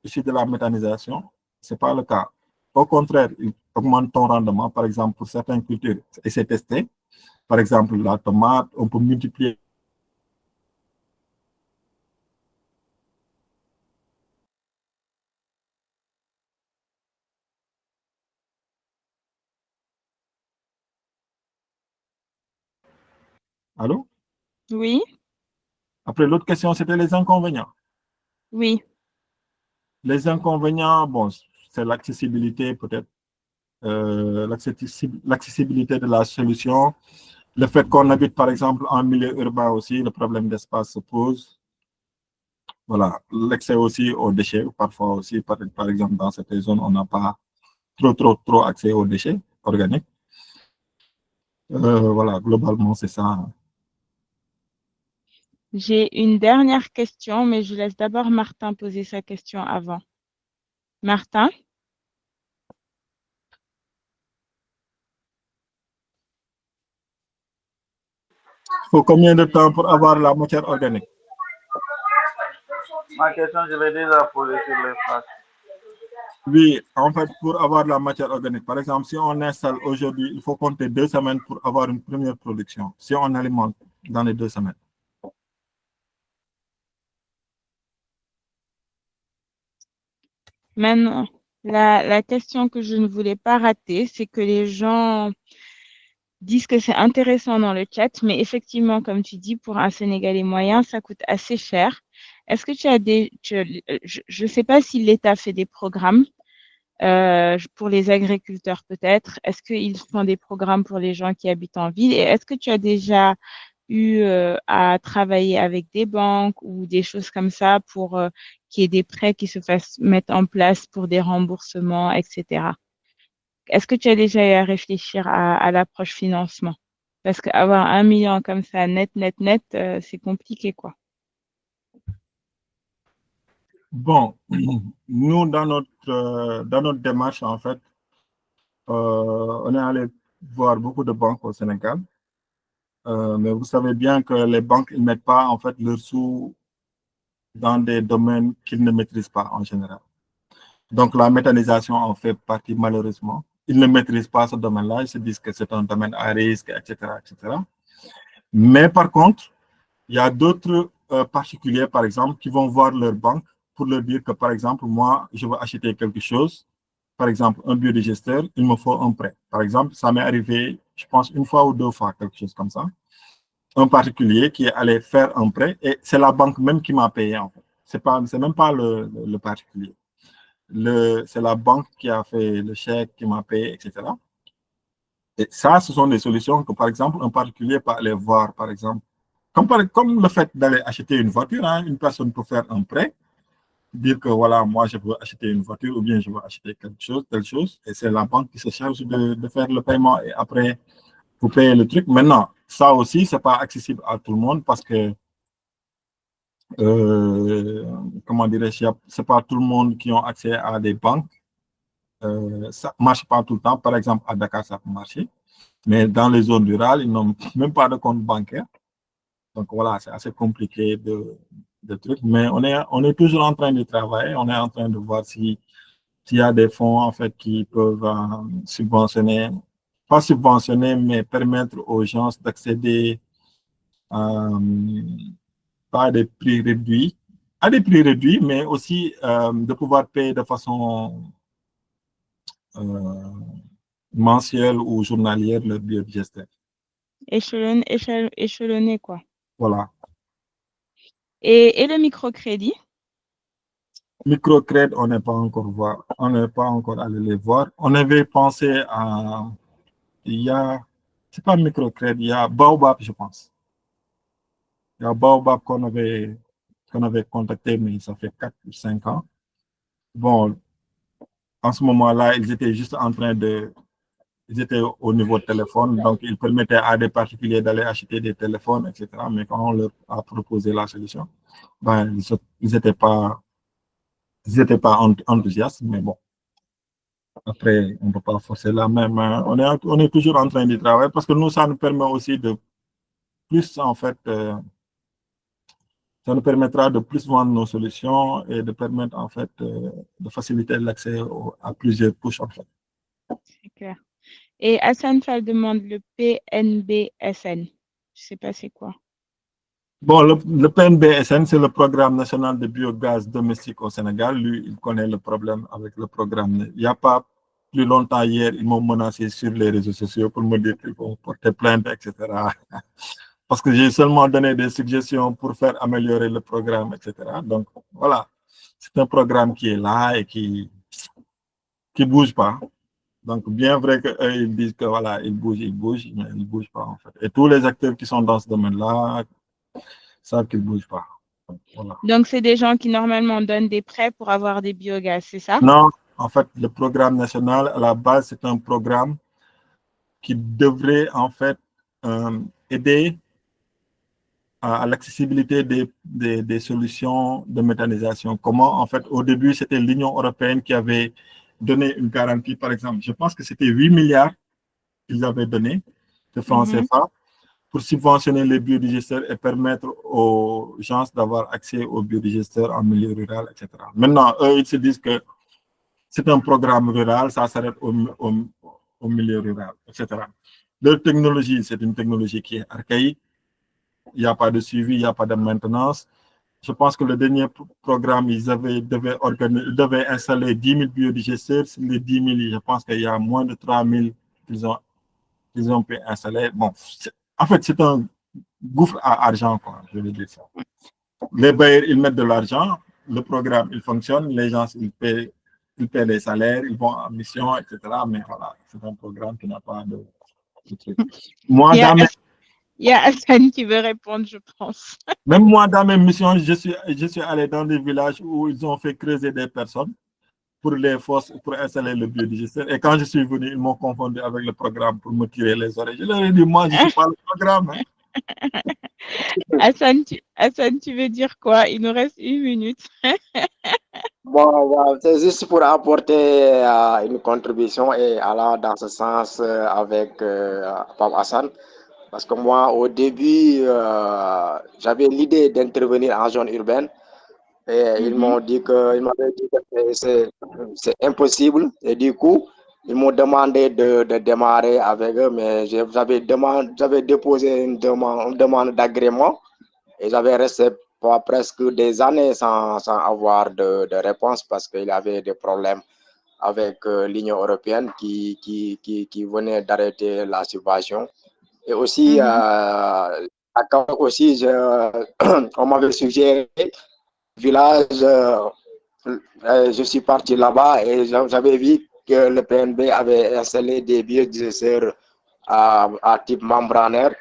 issu de la méthanisation, ce n'est pas le cas. Au contraire, il augmente ton rendement. Par exemple, pour certaines cultures, et c'est testé. Par exemple, la tomate, on peut multiplier. Allô? Oui, Après, l'autre question, c'était les inconvénients. oui. Les inconvénients, bon, c'est l'accessibilité peut-être, l'accessibilité de la solution, le fait qu'on habite par exemple en milieu urbain aussi, le problème d'espace se pose. Voilà, l'accès aussi aux déchets, parfois aussi, par exemple dans cette zone, on n'a pas trop accès aux déchets organiques. Voilà, globalement, c'est ça. J'ai une dernière question, mais je laisse d'abord Martin poser sa question avant. Martin? Il faut combien de temps pour avoir la matière organique? Ma question, je l'ai déjà posée sur les phrases. Oui, en fait, pour avoir la matière organique, par exemple, si on installe aujourd'hui, il faut compter 2 semaines pour avoir une première production, si on alimente dans les 2 semaines. Maintenant, la question que je ne voulais pas rater, c'est que les gens disent que c'est intéressant dans le chat, mais effectivement, comme tu dis, pour un Sénégalais moyen, ça coûte assez cher. Est-ce que tu as je ne sais pas si l'État fait des programmes pour les agriculteurs peut-être. Est-ce qu'ils font des programmes pour les gens qui habitent en ville? Et est-ce que tu as déjà eu à travailler avec des banques ou des choses comme ça pour qu'il y ait des prêts qui se fassent mettre en place pour des remboursements, etc. Est-ce que tu as déjà eu à réfléchir à l'approche financement? Parce qu'avoir 1 million comme ça, net, c'est compliqué, quoi. Bon, nous, dans notre démarche, en fait, on est allé voir beaucoup de banques au Sénégal. Mais vous savez bien que les banques ne mettent pas, en fait, leurs sous dans des domaines qu'ils ne maîtrisent pas en général. Donc, la méthanisation en fait partie, malheureusement. Ils ne maîtrisent pas ce domaine-là. Ils se disent que c'est un domaine à risque, etc., etc. Mais par contre, il y a d'autres particuliers, par exemple, qui vont voir leur banque pour leur dire que, par exemple, moi, je veux acheter quelque chose, par exemple, un biodigesteur, il me faut un prêt. Par exemple, ça m'est arrivé, je pense, 1 fois ou 2 fois, quelque chose comme ça. Un particulier qui est allé faire un prêt et c'est la banque même qui m'a payé, en fait. C'est même pas le particulier. C'est la banque qui a fait le chèque, qui m'a payé, etc. Et ça, ce sont des solutions que, par exemple, un particulier peut aller voir, par exemple, comme le fait d'aller acheter une voiture, hein, une personne peut faire un prêt dire que voilà, moi je veux acheter une voiture ou bien je veux acheter quelque chose, telle chose, et c'est la banque qui se charge de faire le paiement et après vous payez le truc. Maintenant, ça aussi, c'est pas accessible à tout le monde parce que comment dirais-je, c'est pas tout le monde qui ont accès à des banques. Ça marche pas tout le temps. Par exemple, à Dakar, ça peut marcher. Mais dans les zones rurales, ils n'ont même pas de compte bancaire. Donc voilà, c'est assez compliqué de trucs. Mais on est toujours en train de travailler. On est en train de voir s'il y a des fonds en fait qui peuvent subventionner, pas subventionner, mais permettre aux gens d'accéder pas à des prix réduits, à des prix réduits, mais aussi de pouvoir payer de façon mensuelle ou journalière le biodigesteur. Échelonné, quoi. Voilà. Et le microcrédit? Microcrédit, on n'est pas encore allé les voir. On avait pensé à, c'est pas microcrédit, il y a Baobab, je pense. Il y a Baobab qu'on avait contacté, mais ça fait 4 ou 5 ans. Bon, en ce moment-là, ils étaient juste en train ils étaient au niveau de téléphone, donc ils permettaient à des particuliers d'aller acheter des téléphones, etc. Mais quand on leur a proposé la solution, ben, ils n'étaient pas enthousiastes, mais bon. Après, on ne peut pas forcer la même. On est toujours en train de travailler parce que nous, ça nous permet aussi de plus, en fait, ça nous permettra de plus vendre nos solutions et de permettre, en fait, de faciliter l'accès à plusieurs couches, en fait. C'est clair. Et Hassan Fall demande le PNBSN. Je ne sais pas c'est quoi. Bon, le PNBSN, c'est le Programme national de biogaz domestique au Sénégal. Lui, il connaît le problème avec le programme. Il n'y a pas plus longtemps hier, ils m'ont menacé sur les réseaux sociaux pour me dire qu'ils vont porter plainte, etc. Parce que j'ai seulement donné des suggestions pour faire améliorer le programme, etc. Donc, voilà. C'est un programme qui est là et qui ne bouge pas. Donc, bien vrai qu'eux, ils disent que voilà, ils bougent, mais ils ne bougent pas, en fait. Et tous les acteurs qui sont dans ce domaine-là savent qu'ils ne bougent pas. Voilà. Donc, c'est des gens qui normalement donnent des prêts pour avoir des biogaz, c'est ça? Non, en fait, le programme national, à la base, c'est un programme qui devrait, en fait, aider à l'accessibilité des solutions de méthanisation. Comment, en fait, au début, c'était l'Union européenne qui avait donné une garantie, par exemple, je pense que c'était 8 milliards qu'ils avaient donné de francs CFA pour subventionner les biodigesteurs et permettre aux gens d'avoir accès aux biodigesteurs en milieu rural, etc. Maintenant, eux, ils se disent que c'est un programme rural, ça s'arrête au milieu rural, etc. Leur technologie, c'est une technologie qui est archaïque. Il n'y a pas de suivi, il n'y a pas de maintenance. Je pense que le dernier programme, ils devaient installer 10 000 biodigesteurs. Sur les 10 000, je pense qu'il y a moins de 3 000 qu'ils ont pu installer. Bon, en fait, c'est un gouffre à argent, quoi, je veux dire ça. Les bailleurs, ils mettent de l'argent, le programme, il fonctionne, les gens, ils paient les salaires, ils vont en mission, etc. Mais voilà, c'est un programme qui n'a pas de truc. Moi, il y a Hassan qui veut répondre, je pense. Même moi, dans mes missions, je suis allé dans des villages où ils ont fait creuser des personnes pour les forces, pour installer le biodigesteur. Et quand je suis venu, ils m'ont confondu avec le programme pour me tirer les oreilles. Je leur ai dit, moi, je ne suis pas le programme. Hein. Hassan, tu veux dire quoi? Il nous reste 1 minute. Bon, c'est juste pour apporter une contribution et aller dans ce sens avec Pape Hassan. Parce que moi, au début, j'avais l'idée d'intervenir en zone urbaine. Et ils m'avaient dit que c'est impossible. Et du coup, ils m'ont demandé de démarrer avec eux, mais j'avais déposé une demande d'agrément et j'avais resté presque des années sans avoir de réponse parce qu'il y avait des problèmes avec l'Union européenne qui venait d'arrêter la subvention. Et aussi, on m'avait suggéré village, je suis parti là-bas et j'avais vu que le PNB avait installé des biodigesteurs à type membranaire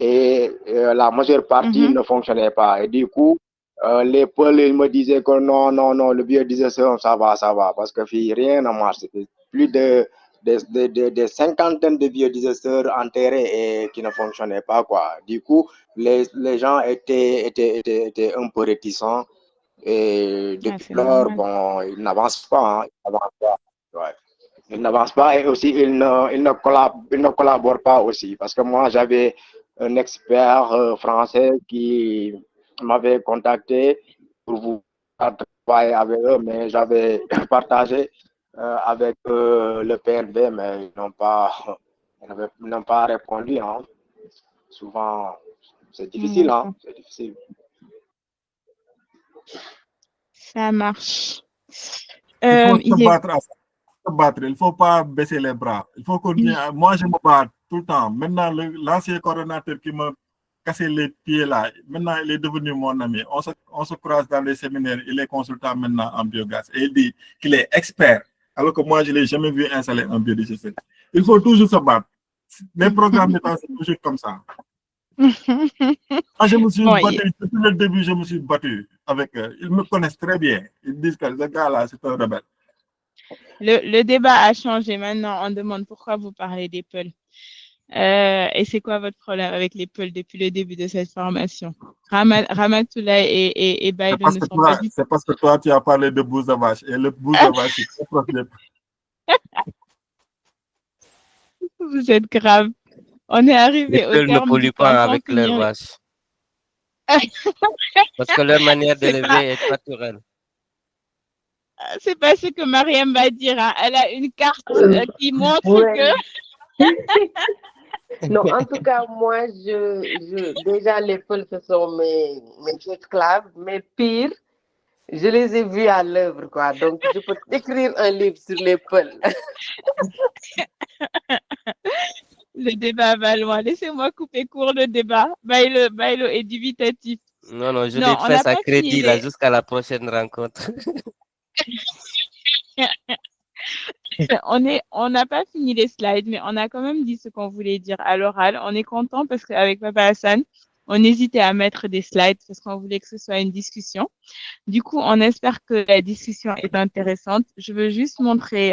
et la majeure partie ne fonctionnait pas. Et du coup, Les pôles, ils me disaient que non, non, non, le biodigesteur, ça va, parce que rien ne marche. C'était plus de cinquantaines de biodigesteurs enterrés et qui ne fonctionnaient pas, quoi. Du coup, les gens étaient un peu réticents et depuis lors, bon, ils n'avancent pas, hein, ils n'avancent pas. Ouais. Ils n'avancent pas et aussi ils ne collaborent pas aussi. Parce que moi, j'avais un expert français qui m'avait contacté pour vous travailler avec eux, mais j'avais partagé avec le PNB, mais ils n'ont pas répondu. Hein. Souvent, c'est difficile. Hein. C'est difficile. Ça marche. Il faut se battre, il ne faut pas baisser les bras. Il faut continuer. Moi, je me bats tout le temps. Maintenant, l'ancien coordonnateur qui m'a cassé les pieds là, maintenant, il est devenu mon ami. On se croise dans les séminaires. Il est consultant maintenant en biogaz. Et il dit qu'il est expert. Alors que moi, je ne l'ai jamais vu installer un biodigesteur. Il faut toujours se battre. Les programmes d'État, c'est toujours comme ça. Je me suis battu, depuis le début, je me suis battu avec eux. Ils me connaissent très bien. Ils disent que ce gars-là, c'est un rebelle. Le débat a changé. Maintenant, on demande pourquoi vous parlez des pôles. Et c'est quoi votre problème avec les pôles depuis le début de cette formation? Ramatoulaye et Baïlo ne sont pas du tout. C'est parce que toi, tu as parlé de bouse de vache. Et le bouse de vache, c'est très proche des Vous êtes grave. On est arrivé au terme ne polluent pas avec leur vache. Parce que leur manière d'élever est naturelle. C'est pas ce que Mariam va dire. Hein. Elle a une carte qui montre que... Non, en tout cas, moi, déjà, les pôles, ce sont mes esclaves, mais pire, je les ai vus à l'œuvre, quoi. Donc, je peux écrire un livre sur les pôles. Le débat va loin. Laissez-moi couper court le débat. Baïlo est dubitatif. Non, je l'ai fait à crédit là jusqu'à la prochaine rencontre. On n'a pas fini les slides, mais on a quand même dit ce qu'on voulait dire à l'oral. On est content parce qu'avec Papa Hassan, on hésitait à mettre des slides parce qu'on voulait que ce soit une discussion. Du coup, on espère que la discussion est intéressante. Je veux juste montrer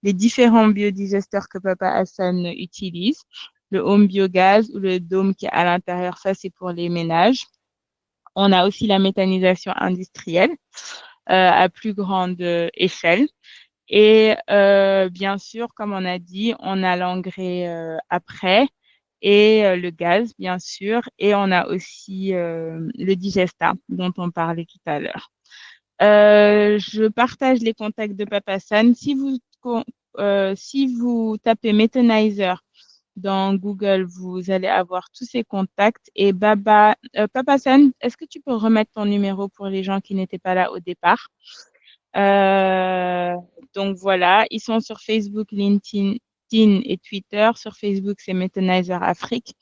les différents biodigesteurs que Papa Hassan utilise. Le home biogaz ou le dôme qui est à l'intérieur, ça c'est pour les ménages. On a aussi la méthanisation industrielle à plus grande échelle. Et bien sûr, comme on a dit, on a l'engrais après et le gaz, bien sûr. Et on a aussi le digesta dont on parlait tout à l'heure. Je partage les contacts de Papa Hassan. Si vous tapez Methanizer dans Google, vous allez avoir tous ces contacts. Et Papa Hassan, est-ce que tu peux remettre ton numéro pour les gens qui n'étaient pas là au départ? Donc voilà, ils sont sur Facebook, LinkedIn et Twitter. Sur Facebook, c'est Methanizer Afrique.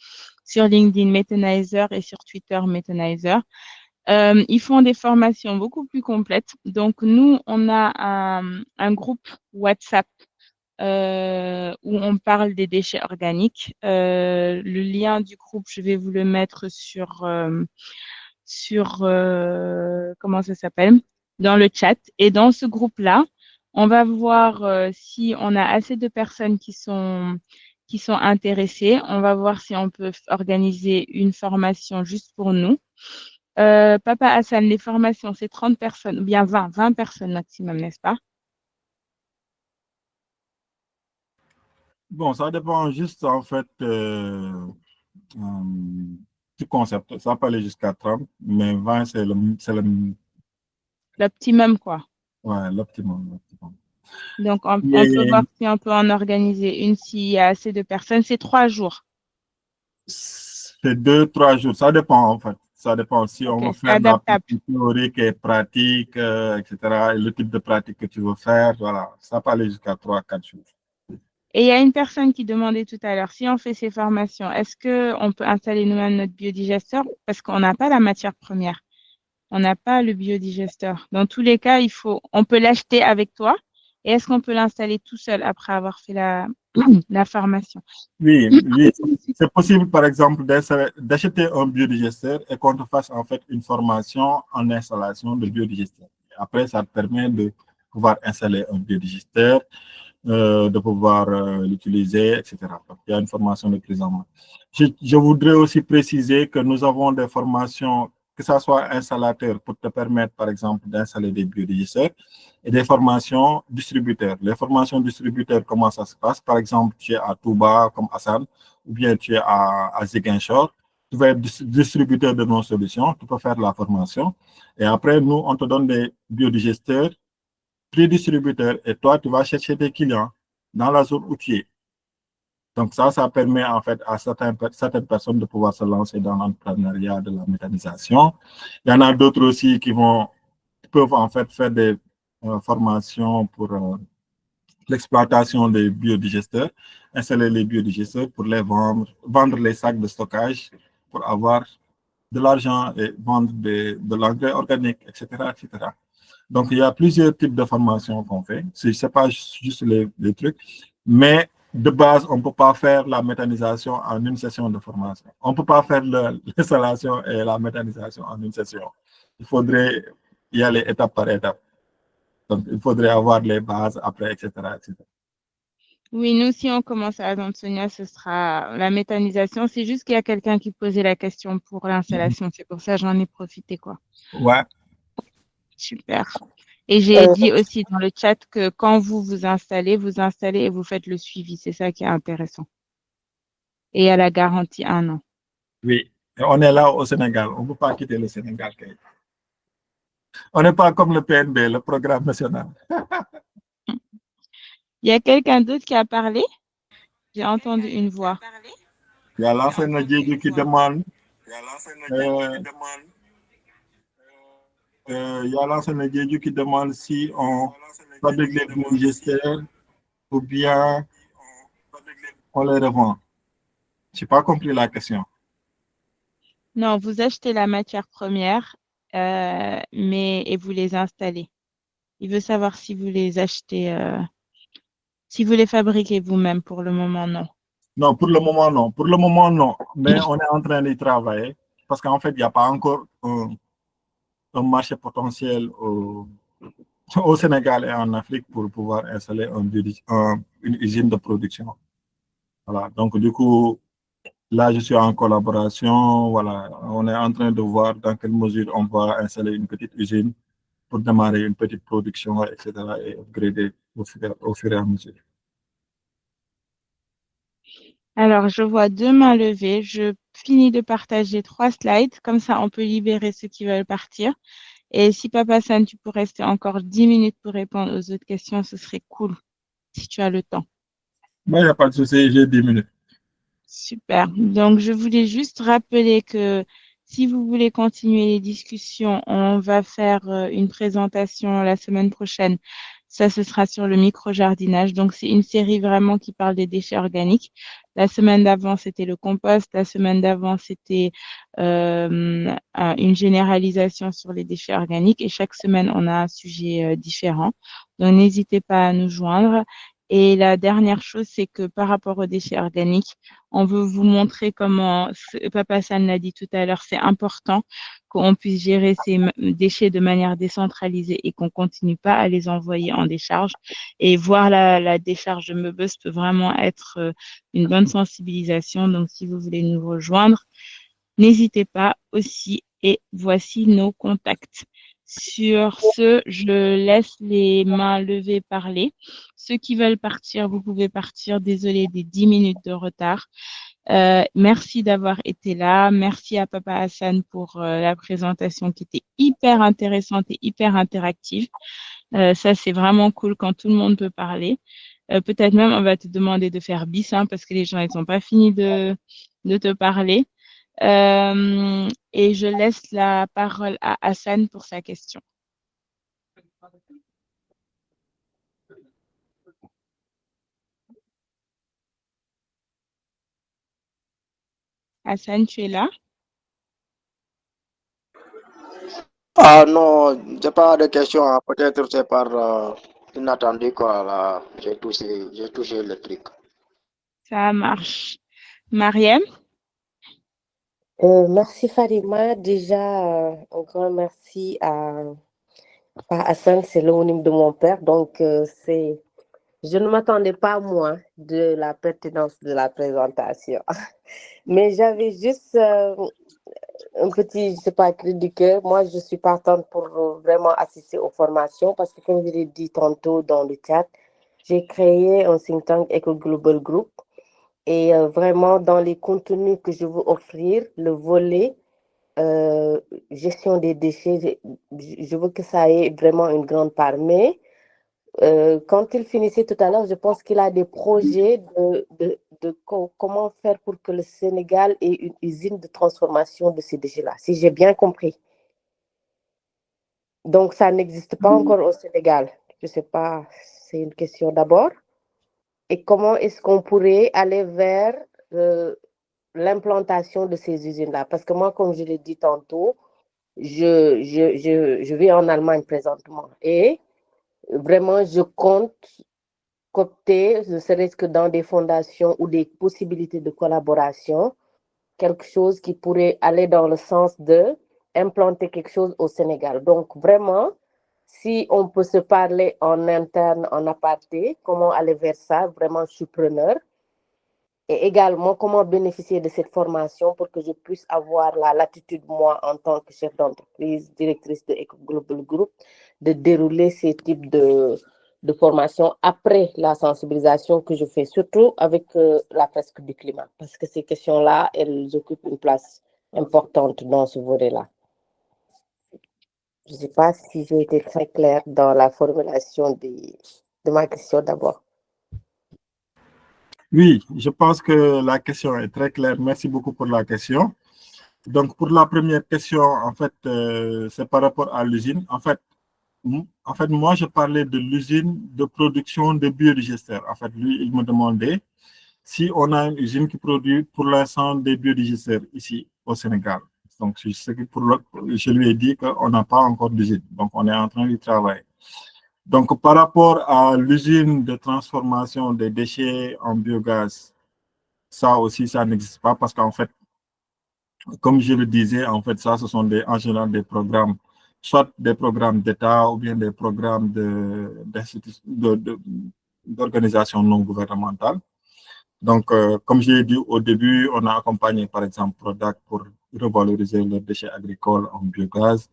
Sur LinkedIn, Methanizer et sur Twitter, Methanizer. Ils font des formations beaucoup plus complètes. Donc nous, on a un groupe WhatsApp où on parle des déchets organiques. Le lien du groupe, je vais vous le mettre sur comment ça s'appelle? Dans le chat. Et dans ce groupe-là, on va voir si on a assez de personnes qui sont intéressées. On va voir si on peut organiser une formation juste pour nous. Papa Hassan, les formations, c'est 30 personnes, ou bien 20 personnes maximum, n'est-ce pas? Bon, ça dépend juste en fait du concept. Ça peut aller jusqu'à 30, mais 20, c'est l'optimum, quoi. Ouais, l'optimum. Donc, on peut voir si on peut en organiser une s'il y a assez de personnes. C'est 3 jours. C'est 2-3 jours. Ça dépend, en fait. Ça dépend si on veut faire de la partie théorique et pratique, etc. Et le type de pratique que tu veux faire, voilà. Ça peut aller jusqu'à 3-4 jours. Et il y a une personne qui demandait tout à l'heure, si on fait ces formations, est-ce qu'on peut installer nous-mêmes notre biodigesteur? Parce qu'on n'a pas la matière première. On n'a pas le biodigesteur. Dans tous les cas, on peut l'acheter avec toi. Et est-ce qu'on peut l'installer tout seul après avoir fait la formation. Oui, oui, c'est possible, par exemple, d'acheter un biodigesteur et qu'on te fasse en fait une formation en installation de biodigesteur. Après, ça te permet de pouvoir installer un biodigesteur, de pouvoir l'utiliser, etc. Donc, il y a une formation de prise en main. Je voudrais aussi préciser que nous avons des formations, que ce soit installateur pour te permettre, par exemple, d'installer des biodigesteurs, et des formations distributeurs. Les formations distributeurs, comment ça se passe? Par exemple, tu es à Touba, comme Hassan, ou bien tu es à Ziguinchor, tu vas être distributeur de nos solutions, tu peux faire la formation. Et après, nous, on te donne des biodigesteurs, prix distributeur, et toi, tu vas chercher des clients dans la zone où tu es. Donc ça permet en fait à certaines personnes de pouvoir se lancer dans l'entrepreneuriat de la méthanisation. Il y en a d'autres aussi qui peuvent en fait faire des formations pour l'exploitation des biodigesteurs, installer les biodigesteurs pour les vendre les sacs de stockage pour avoir de l'argent et vendre de l'engrais organique, etc., etc. Donc, il y a plusieurs types de formations qu'on fait. Ce n'est pas juste les trucs, mais de base, on ne peut pas faire la méthanisation en une session de formation. On ne peut pas faire l'installation et la méthanisation en une session. Il faudrait y aller étape par étape. Donc, il faudrait avoir les bases après, etc., etc. Oui, nous, si on commence à Sonia, ce sera la méthanisation. C'est juste qu'il y a quelqu'un qui posait la question pour l'installation. C'est pour ça que j'en ai profité, quoi. Ouais. Super. Et j'ai dit aussi dans le chat que quand vous installez et vous faites le suivi. C'est ça qui est intéressant. Et il y a la garantie 1 an. Oui, et on est là au Sénégal. On ne peut pas quitter le Sénégal. On n'est pas comme le PNB, le programme national. Il y a quelqu'un d'autre qui a parlé? J'ai entendu une voix. Il y a l'enseignant Diédou qui demande. Il y a l'enseignant Diédou qui demande si on fabrique les biodigesteurs ou bien on les revend. Je n'ai pas compris la question. Non, vous achetez la matière première, et vous les installez. Il veut savoir si vous les achetez, si vous les fabriquez vous-même. Pour le moment, non. Non, pour le moment, non. Pour le moment, non. Mais on est en train d'y travailler parce qu'en fait, il n'y a pas encore un marché potentiel au Sénégal et en Afrique pour pouvoir installer une usine de production. Voilà. Donc, du coup, là, je suis en collaboration. Voilà. On est en train de voir dans quelle mesure on va installer une petite usine pour démarrer une petite production, etc. et upgrader au fur et à mesure. Alors, je vois 2 mains levées. Je finis de partager 3 slides. Comme ça, on peut libérer ceux qui veulent partir. Et si Papa San, tu peux rester encore 10 minutes pour répondre aux autres questions, ce serait cool, si tu as le temps. Il n'y a pas de souci, j'ai 10 minutes. Super. Donc, je voulais juste rappeler que si vous voulez continuer les discussions, on va faire une présentation la semaine prochaine. Ça, ce sera sur le micro-jardinage. Donc, c'est une série vraiment qui parle des déchets organiques. La semaine d'avant, c'était le compost. La semaine d'avant, c'était une généralisation sur les déchets organiques. Et chaque semaine, on a un sujet différent. Donc, n'hésitez pas à nous joindre. Et la dernière chose, c'est que par rapport aux déchets organiques, on veut vous montrer comment, Papa San l'a dit tout à l'heure, c'est important qu'on puisse gérer ces déchets de manière décentralisée et qu'on continue pas à les envoyer en décharge. Et voir la décharge de Meubus peut vraiment être une bonne sensibilisation. Donc, si vous voulez nous rejoindre, n'hésitez pas aussi. Et voici nos contacts. Sur ce, je laisse les mains levées parler. Ceux qui veulent partir, vous pouvez partir. Désolé des 10 minutes de retard. Merci d'avoir été là. Merci à Papa Hassan pour la présentation qui était hyper intéressante et hyper interactive. Ça, c'est vraiment cool quand tout le monde peut parler. Peut-être même, on va te demander de faire bis, parce que les gens, ils n'ont pas fini de te parler. Et je laisse la parole à Hassan pour sa question. Hassan, tu es là? Ah non, j'ai pas de questions. Peut-être c'est par inattendu quoi. Là, j'ai touché le truc. Ça marche. Mariam? Merci Farima. Déjà, un grand merci à Hassan, c'est l'homonyme de mon père. Donc, je ne m'attendais pas, moi, de la pertinence de la présentation. Mais j'avais juste un petit, je sais pas, cri du cœur. Moi, je suis partante pour vraiment assister aux formations parce que, comme je l'ai dit tantôt dans le chat, j'ai créé un think tank Eco Global Group. Et vraiment, dans les contenus que je veux offrir, le volet gestion des déchets, je veux que ça ait vraiment une grande part. Mais quand il finissait tout à l'heure, je pense qu'il a des projets de comment faire pour que le Sénégal ait une usine de transformation de ces déchets-là, si j'ai bien compris. Donc, ça n'existe pas encore au Sénégal. Je ne sais pas, c'est une question d'abord. Et comment est-ce qu'on pourrait aller vers l'implantation de ces usines-là? Parce que moi, comme je l'ai dit tantôt, je vis en Allemagne présentement et vraiment, je compte coopter, ne serait-ce que dans des fondations ou des possibilités de collaboration, quelque chose qui pourrait aller dans le sens de implanter quelque chose au Sénégal. Donc, vraiment, si on peut se parler en interne, en aparté, comment aller vers ça, vraiment, je suis preneur. Et également, comment bénéficier de cette formation pour que je puisse avoir la latitude, moi, en tant que chef d'entreprise, directrice de Eco Global Group, de dérouler ces types de formation après la sensibilisation que je fais, surtout avec la fresque du climat, parce que ces questions-là, elles occupent une place importante dans ce volet-là. Je ne sais pas si j'ai été très claire dans la formulation de ma question d'abord. Oui, je pense que la question est très claire. Merci beaucoup pour la question. Donc, pour la première question, en fait, c'est par rapport à l'usine. En fait, moi, je parlais de l'usine de production de biodigesteurs. En fait, lui, il me demandait si on a une usine qui produit pour l'instant des biodigesteurs ici au Sénégal. Donc, je lui ai dit qu'on n'a pas encore d'usine. Donc, on est en train de travailler. Donc, par rapport à l'usine de transformation des déchets en biogaz, ça aussi, ça n'existe pas parce qu'en fait, comme je le disais, en fait, ça, ce sont en général des programmes, soit des programmes d'État ou bien des programmes d'organisations non gouvernementales. Donc, comme je l'ai dit au début, on a accompagné, par exemple, Prodac pour revaloriser les déchets agricoles en biogaz.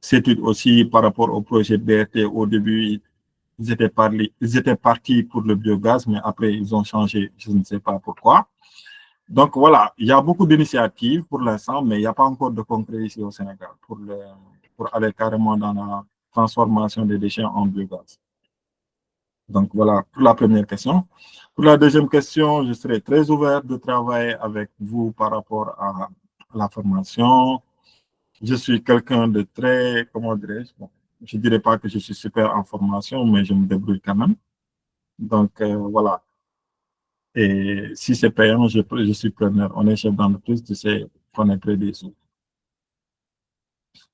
C'est aussi par rapport au projet BRT. Au début, ils étaient partis pour le biogaz, mais après, ils ont changé, je ne sais pas pourquoi. Donc voilà, il y a beaucoup d'initiatives pour l'instant, mais il n'y a pas encore de concret ici au Sénégal pour aller carrément dans la transformation des déchets en biogaz. Donc voilà, pour la première question. Pour la deuxième question, je serai très ouvert de travailler avec vous par rapport à la formation. Je suis quelqu'un de très, comment dirais-je, bon, je ne dirais pas que je suis super en formation, mais je me débrouille quand même. Donc voilà. Et si c'est payant, je suis preneur. On est chef d'entreprise, tu sais qu'on est près des sous.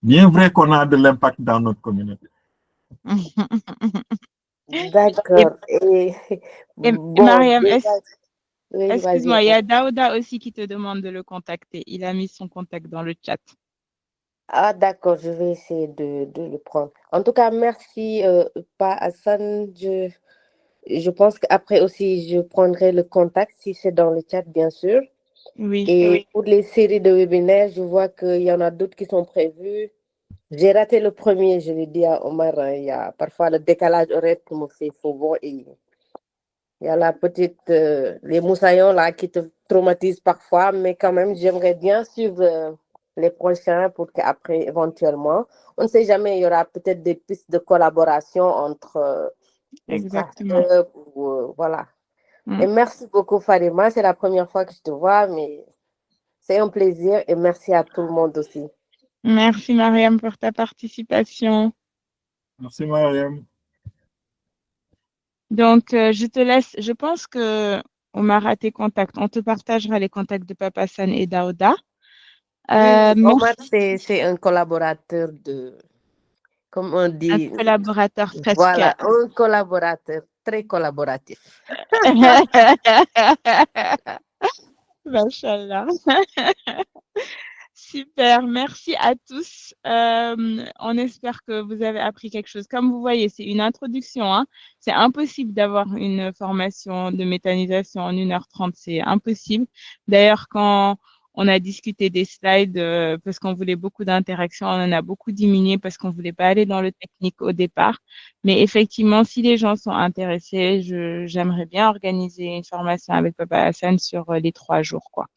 Bien vrai qu'on a de l'impact dans notre communauté. D'accord. Et bon, Mariam, oui, excuse-moi, il y vas-y. a Daouda aussi qui te demande de le contacter. Il a mis son contact dans le chat. Ah, d'accord, je vais essayer de le prendre. En tout cas, merci, pas Hassan. Je pense qu'après aussi, je prendrai le contact si c'est dans le chat, bien sûr. Oui. Et pour les séries de webinaires, je vois qu'il y en a d'autres qui sont prévus. J'ai raté le premier, je l'ai dit à Omar, hein, il y a parfois le décalage horaire qui me fait faux bon et il y a la petite, les moussaillons là qui te traumatisent parfois, mais quand même, j'aimerais bien suivre les prochains pour qu'après, éventuellement, on ne sait jamais, il y aura peut-être des pistes de collaboration entre les Exactement. startups ou voilà. Et merci beaucoup, Farima. C'est la première fois que je te vois, mais c'est un plaisir et merci à tout le monde aussi. Merci, Mariam, pour ta participation. Merci, Mariam. Donc, je te laisse. Je pense qu'on m'a raté contact. On te partagera les contacts de Papa San et Daouda. Oui, Omar, c'est un collaborateur comme on dit. Un collaborateur presque. Voilà, un collaborateur très collaboratif. Machallah. Super, merci à tous. On espère que vous avez appris quelque chose. Comme vous voyez, c'est une introduction, hein. C'est impossible d'avoir une formation de méthanisation en 1h30, c'est impossible. D'ailleurs, quand on a discuté des slides, parce qu'on voulait beaucoup d'interactions, on en a beaucoup diminué parce qu'on voulait pas aller dans le technique au départ. Mais effectivement, si les gens sont intéressés, j'aimerais bien organiser une formation avec Papa Hassan sur les 3 jours, quoi.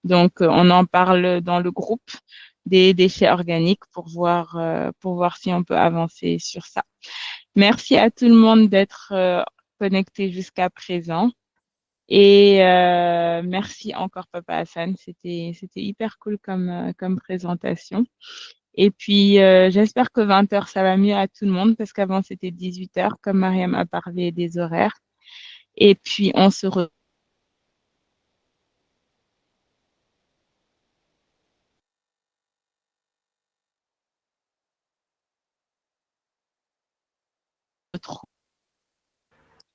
Donc, on en parle dans le groupe des déchets organiques pour voir si on peut avancer sur ça. Merci à tout le monde d'être connecté jusqu'à présent. Et merci encore, Papa Hassan. C'était hyper cool comme présentation. Et puis, j'espère que 20h, ça va mieux à tout le monde parce qu'avant, c'était 18h, comme Mariam a parlé des horaires. Et puis, on se retrouve.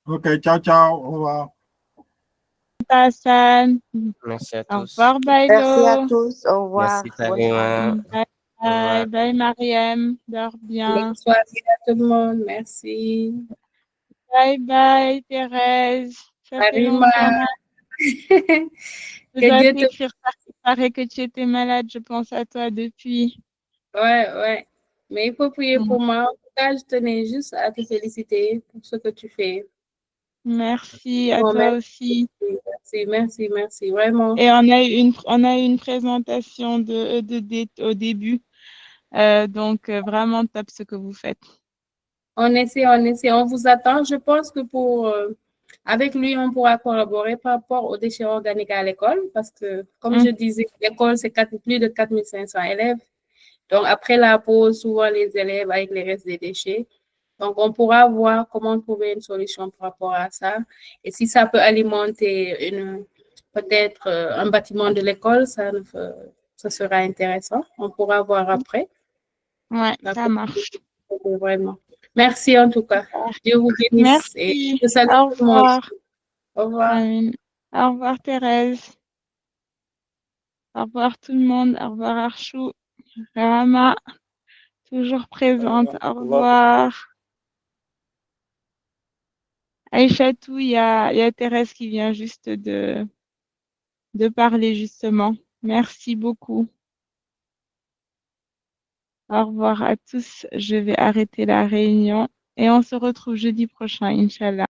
Ok, ciao, ciao. Au revoir. Hassan. Merci à Au tous. revoir, Merci à Bailo. tous. Au revoir. Merci, Bonne Karima. soirée. Bye, Au revoir. bye, bye, Mariam. Dors bien. Bonne soirée à tout le monde. Merci. Bye, bye, Thérèse. Ça fait Karima. longtemps. Je Que dois Dieu te... t'écrire ça. Il paraît que tu étais malade. Je pense à toi depuis. Ouais. Mais il faut prier pour moi. En tout cas, je tenais juste à te féliciter pour ce que tu fais. Merci à Bon, toi aussi. merci, vraiment. Et on a eu une présentation au début. Donc, vraiment top ce que vous faites. On essaie, on vous attend. Je pense que avec lui, on pourra collaborer par rapport aux déchets organiques à l'école parce que, comme je disais, l'école, c'est plus de 4500 élèves. Donc, après la pause, souvent les élèves avec les restes des déchets. Donc, on pourra voir comment trouver une solution par rapport à ça. Et si ça peut alimenter peut-être un bâtiment de l'école, ça sera intéressant. On pourra voir après. Ouais, ça marche. Vraiment. Merci en tout cas. Dieu vous bénisse. Et Merci. je salue Au tout le monde. revoir. Au revoir. Amen. Au revoir, Thérèse. Au revoir tout le monde. Au revoir, Archou. Rama, toujours présente. Au revoir. Aïchatou, il y a Thérèse qui vient juste de parler, justement. Merci beaucoup. Au revoir à tous. Je vais arrêter la réunion et on se retrouve jeudi prochain, Inch'Allah.